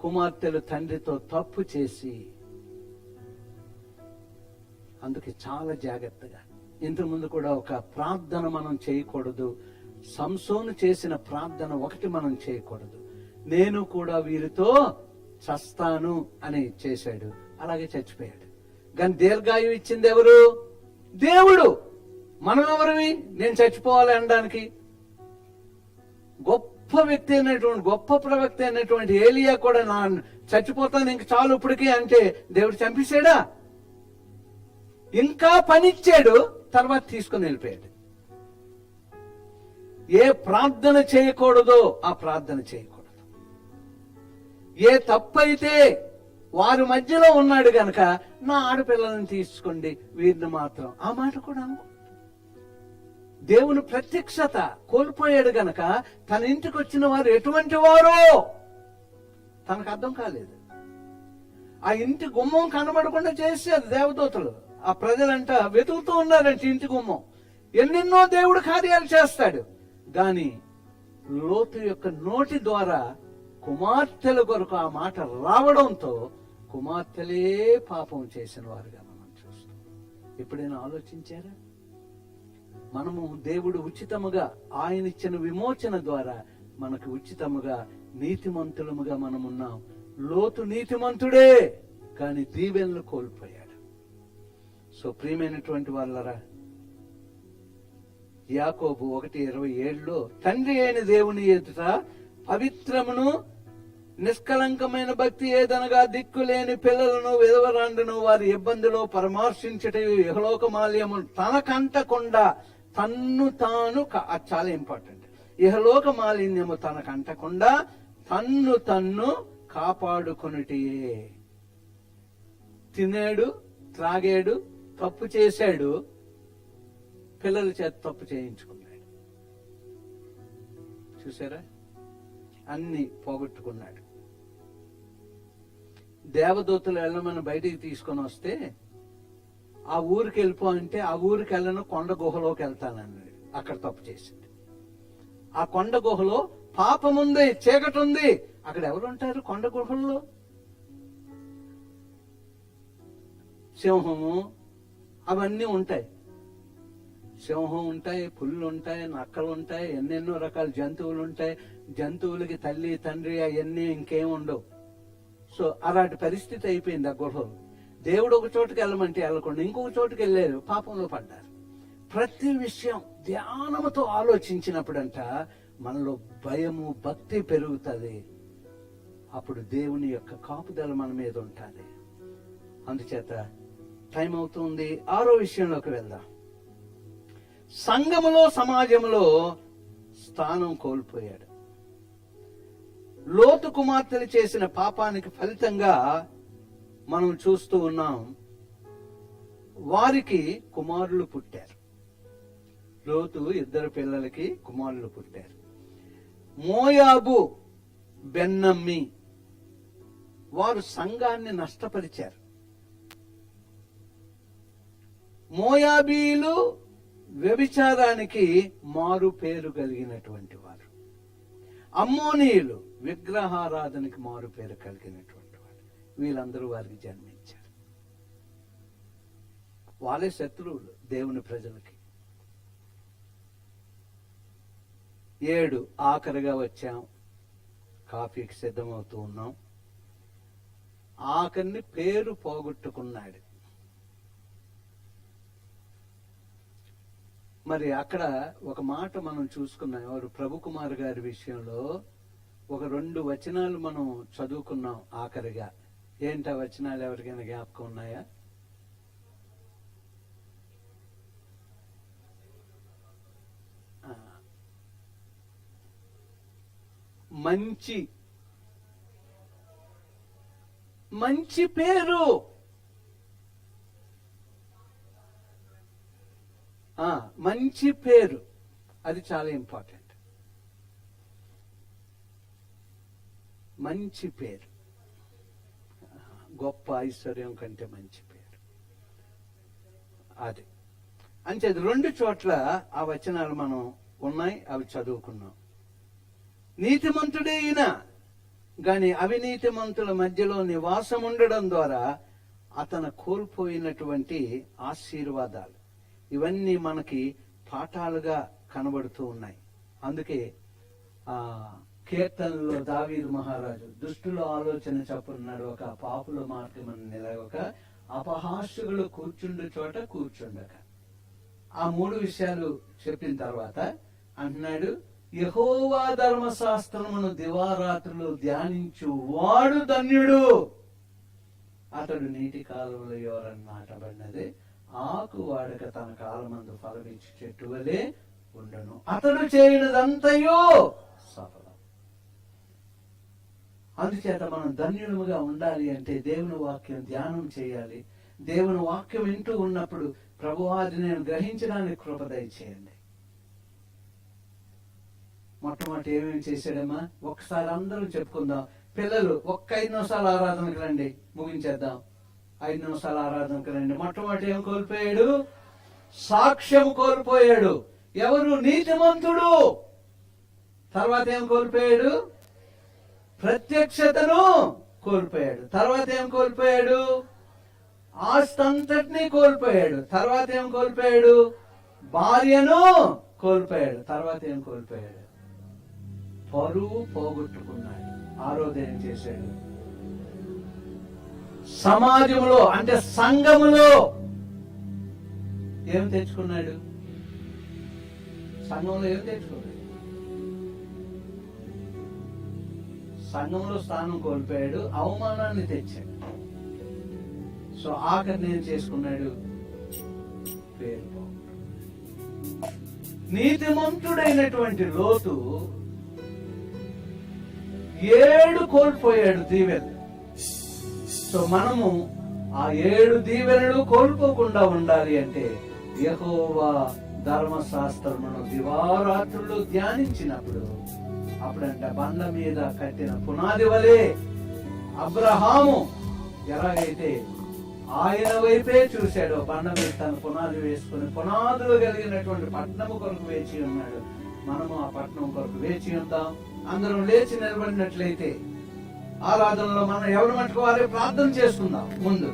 కుమార్తెలు తండ్రితో తప్పు చేసి, అందుకే చాలా జాగ్రత్తగా. ఇంతకుముందు కూడా ఒక ప్రార్థన మనం చేయకూడదు. సంసోను చేసిన ప్రార్థన ఒకటి మనం చేయకూడదు. నేను కూడా వీరితో చస్తాను అని చేశాడు. అలాగే చచ్చిపోయాడు. కానీ దీర్ఘాయువు ఇచ్చింది ఎవరు? దేవుడు. మనం ఎవరివి నేను చచ్చిపోవాలి అనడానికి? గొప్ప గొప్ప వ్యక్తి అయినటువంటి, గొప్ప ప్రవక్త అయినటువంటి ఏలియా కూడా నా చచ్చిపోతాను ఇంక చాలు ఇప్పటికీ అంటే దేవుడు చంపేశాడా? ఇంకా పనిచ్చాడు, తర్వాత తీసుకుని వెళ్ళిపోయాడు. ఏ ప్రార్థన చేయకూడదో ఆ ప్రార్థన చేయకూడదు. ఏ తప్పైతే వారి మధ్యలో ఉన్నాడు గనక నా ఆడపిల్లలను తీసుకోండి వీరిని మాత్రం, ఆ మాట కూడా అనుకో. దేవుని ప్రత్యక్షత కోల్పోయాడు గనక తన ఇంటికి వచ్చిన వారు ఎటువంటి వారో తనకు అర్థం కాలేదు. ఆ ఇంటి గుమ్మం కనబడకుండా చేశారు దేవదూతలు. ఆ ప్రజలంట వెతుకుతూ ఉన్నారంటే ఇంటి గుమ్మం. ఎన్నెన్నో దేవుడు కార్యాలు చేస్తాడు. గాని లోతు యొక్క నోటి ద్వారా కుమార్తెల కొరకు ఆ మాట రావడంతో కుమార్తెలే పాపం చేసిన వారుగా మనం చూస్తాం. ఎప్పుడైనా ఆలోచించారా? మనము దేవుడు ఉచితముగా ఆయన ఇచ్చిన విమోచన ద్వారా మనకు ఉచితముగా నీతిమంతులముగా మనమున్నాం. లోతు నీతిమంతుడే, కానీ దీవెనలు కోల్పోయాడు. సో ప్రియమైనటువంటి వాళ్ళరా, యాకోబు 1:27 తండ్రి అయిన దేవుని ఎదుట పవిత్రమును నిష్కలంకమైన భక్తి ఏదనగా దిక్కులేని పిల్లలను విధవరాండును వారి ఇబ్బందిలో పరామర్శించట ఇహలోకమాల్యము తనకంటకుండా తన్ను తాను, అది చాలా ఇంపార్టెంట్, ఇహలోక మాలిన్యము తనకంటకుండా తన్ను తన్ను కాపాడుకొనుటియే. తినేడు, త్రాగాడు, తప్పు చేశాడు, పిల్లల చేత తప్పు చేయించుకున్నాడు. చూసారా? అన్ని పోగొట్టుకున్నాడు. దేవదూతలు వెళ్ళమని బయటికి తీసుకొని వస్తే ఆ ఊరికి వెళ్ళిపో అంటే ఆ ఊరికి వెళ్ళను, కొండ గుహలోకి వెళ్తానన్నాడు. అక్కడ తప్పు చేసింది. ఆ కొండ గుహలో పాపం ఉంది, చీకటి ఉంది. అక్కడ ఎవరు ఉంటారు? కొండ గుహల్లో సింహము అవన్నీ ఉంటాయి. సింహం ఉంటాయి, పుల్లు ఉంటాయి, నక్కలు ఉంటాయి, ఎన్నెన్నో రకాల జంతువులు ఉంటాయి. జంతువులకి తల్లి తండ్రి అవన్నీ ఇంకేం ఉండవు. సో అలాంటి పరిస్థితి అయిపోయింది ఆ గుహలో. దేవుడు ఒక చోటుకి వెళ్ళమంటే వెళ్ళకుండా ఇంకొక చోటుకి వెళ్ళారు, పాపంలో పడ్డారు. ప్రతి విషయం ధ్యానముతో ఆలోచించినప్పుడంట మనలో భయము, భక్తి పెరుగుతుంది. అప్పుడు దేవుని యొక్క కాపుదల మన మీద ఉంటుంది. అందుచేత టైం అవుతుంది. 6వ విషయంలోకి వెళ్దాం. సంఘములో, సమాజంలో స్థానం కోల్పోయాడు. లోతు కుమార్తెలు చేసిన పాపానికి ఫలితంగా మనం చూస్తూ ఉన్నాం. వారికి కుమారులు పుట్టారు. లోతు 2 పిల్లలకి కుమారులు పుట్టారు. మోయాబు, బెన్నమ్మి వారు సంఘాన్ని నష్టపరిచారు. మోయాబీలు వ్యభిచారానికి మారు పేరు కలిగినటువంటి వారు. అమ్మోనీయులు విగ్రహారాధనకి మారు పేరు కలిగినటువంటి వారు. వీళ్ళందరూ వారికి జన్మించారు. వాళ్ళే శత్రువులు దేవుని ప్రజలకి. 7 ఆఖరిగా వచ్చాం. కాఫీకి సిద్ధమవుతూ ఉన్నాం. ఆఖరిని పేరు పోగొట్టుకున్నాడు. మరి అక్కడ ఒక మాట మనం చూసుకున్నాం. ఎవరు? ప్రభు కుమార్ గారి విషయంలో ఒక 2 వచనాలు మనం చదువుకున్నాం ఆఖరిగా. ఏంటి ఆ వచనాలు? ఎవరికైనా జ్ఞాపకం ఉన్నాయా? మంచి పేరు, మంచి పేరు, అది చాలా ఇంపార్టెంట్. మంచి పేరు గొప్ప ఐశ్వర్యం కంటే మంచి పేరు అది. అంచేది 2 చోట్ల ఆ వచనాలు మనం ఉన్నాయి, అవి చదువుకున్నాం. నీతిమంతుడే ఈయన, గాని అవినీతిమంతుల మధ్యలో నివాసం ఉండడం ద్వారా అతను కోల్పోయినటువంటి ఆశీర్వాదాలు ఇవన్నీ మనకి పాఠాలుగా కనబడుతూ ఉన్నాయి. అందుకే కీర్తనలో దావీదు మహారాజు దుష్టుల ఆలోచన చప్పున్నాడు, ఒక పాపుల మార్గం నిలవక అపహాస్యులు కూర్చుండు చోట కూర్చుండక. ఆ 3 విషయాలు చెప్పిన తర్వాత అంటున్నాడు, యెహోవా ధర్మశాస్త్రమును దివారాత్రులు ధ్యానించు వాడు ధన్యుడు. అతడు నీటి కాలువలో ఎవరని నాటబడినదే ఆకు వాడక తన కాలమందు ఫలమిచ్చి చెట్టు వలె ఉండను. అతడు చేయనిదంతయో సఫలం. అందుచేత మనం ధన్యులముగా ఉండాలి అంటే దేవుని వాక్యం ధ్యానం చేయాలి. దేవుని వాక్యం వింటూ ఉన్నప్పుడు ప్రభువా అది నేను గ్రహించడానికి కృప దయచేయండి. మొట్టమొదటి ఏమేమి చేశాడమ్మా? ఒకసారి అందరూ చెప్పుకుందాం. పిల్లలు ఒక్క 5 నిమిషాలు ఆరాధనకు రండి, ముగించేద్దాం. 5 నిమిషాలు ఆరాధనకు రండి. మొట్టమొదటి ఏం కోల్పోయాడు? సాక్ష్యం కోల్పోయాడు. ఎవరు? నీతిమంతుడు. తర్వాత ఏం కోల్పోయాడు? ప్రత్యక్షతను కోల్పోయాడు. తర్వాత ఏం కోల్పోయాడు? ఆస్తి అంతటినీ కోల్పోయాడు. తర్వాత ఏం కోల్పోయాడు? భార్యను కోల్పోయాడు. తర్వాత ఏం కోల్పోయాడు? పరువు పోగొట్టుకున్నాడు. ఆరోధన ఏం చేశాడు? సమాజంలో అంటే సంఘములో ఏం తెచ్చుకున్నాడు? సంఘంలో ఏం తెచ్చుకున్నాడు? సంఘంలో స్థానం కోల్పోయాడు, అవమానాన్ని తెచ్చాడు. సో ఆఖరి ఏం చేసుకున్నాడు? పేరు పోగొట్టుకున్నాడు. నీతిమంతుడైనటువంటి లోతు 7 కోల్పోయాడు దీవెనలు. సో మనము ఆ 7 దీవెనలు కోల్పోకుండా ఉండాలి అంటే యెహోవా ధర్మశాస్త్రమును దివారాత్రులు ధ్యానించినప్పుడు, అప్పుడంట బండ మీద కట్టిన పునాది వలె అబ్రహాము ఎలాగైతే ఆయన వైపే చూశాడో బండ మీద తన పునాది వేసుకుని పునాదులు కలిగినటువంటి పట్టణము కొరకు వేచి ఉన్నాడు. మనము ఆ పట్టణం కొరకు వేచి ఉందాం. అందరం లేచి నిలబడినట్లయితే ఆరాధనలో మనం ఎవరి మట్టుకు వారే ప్రార్థన చేసుకుందాం. ముందు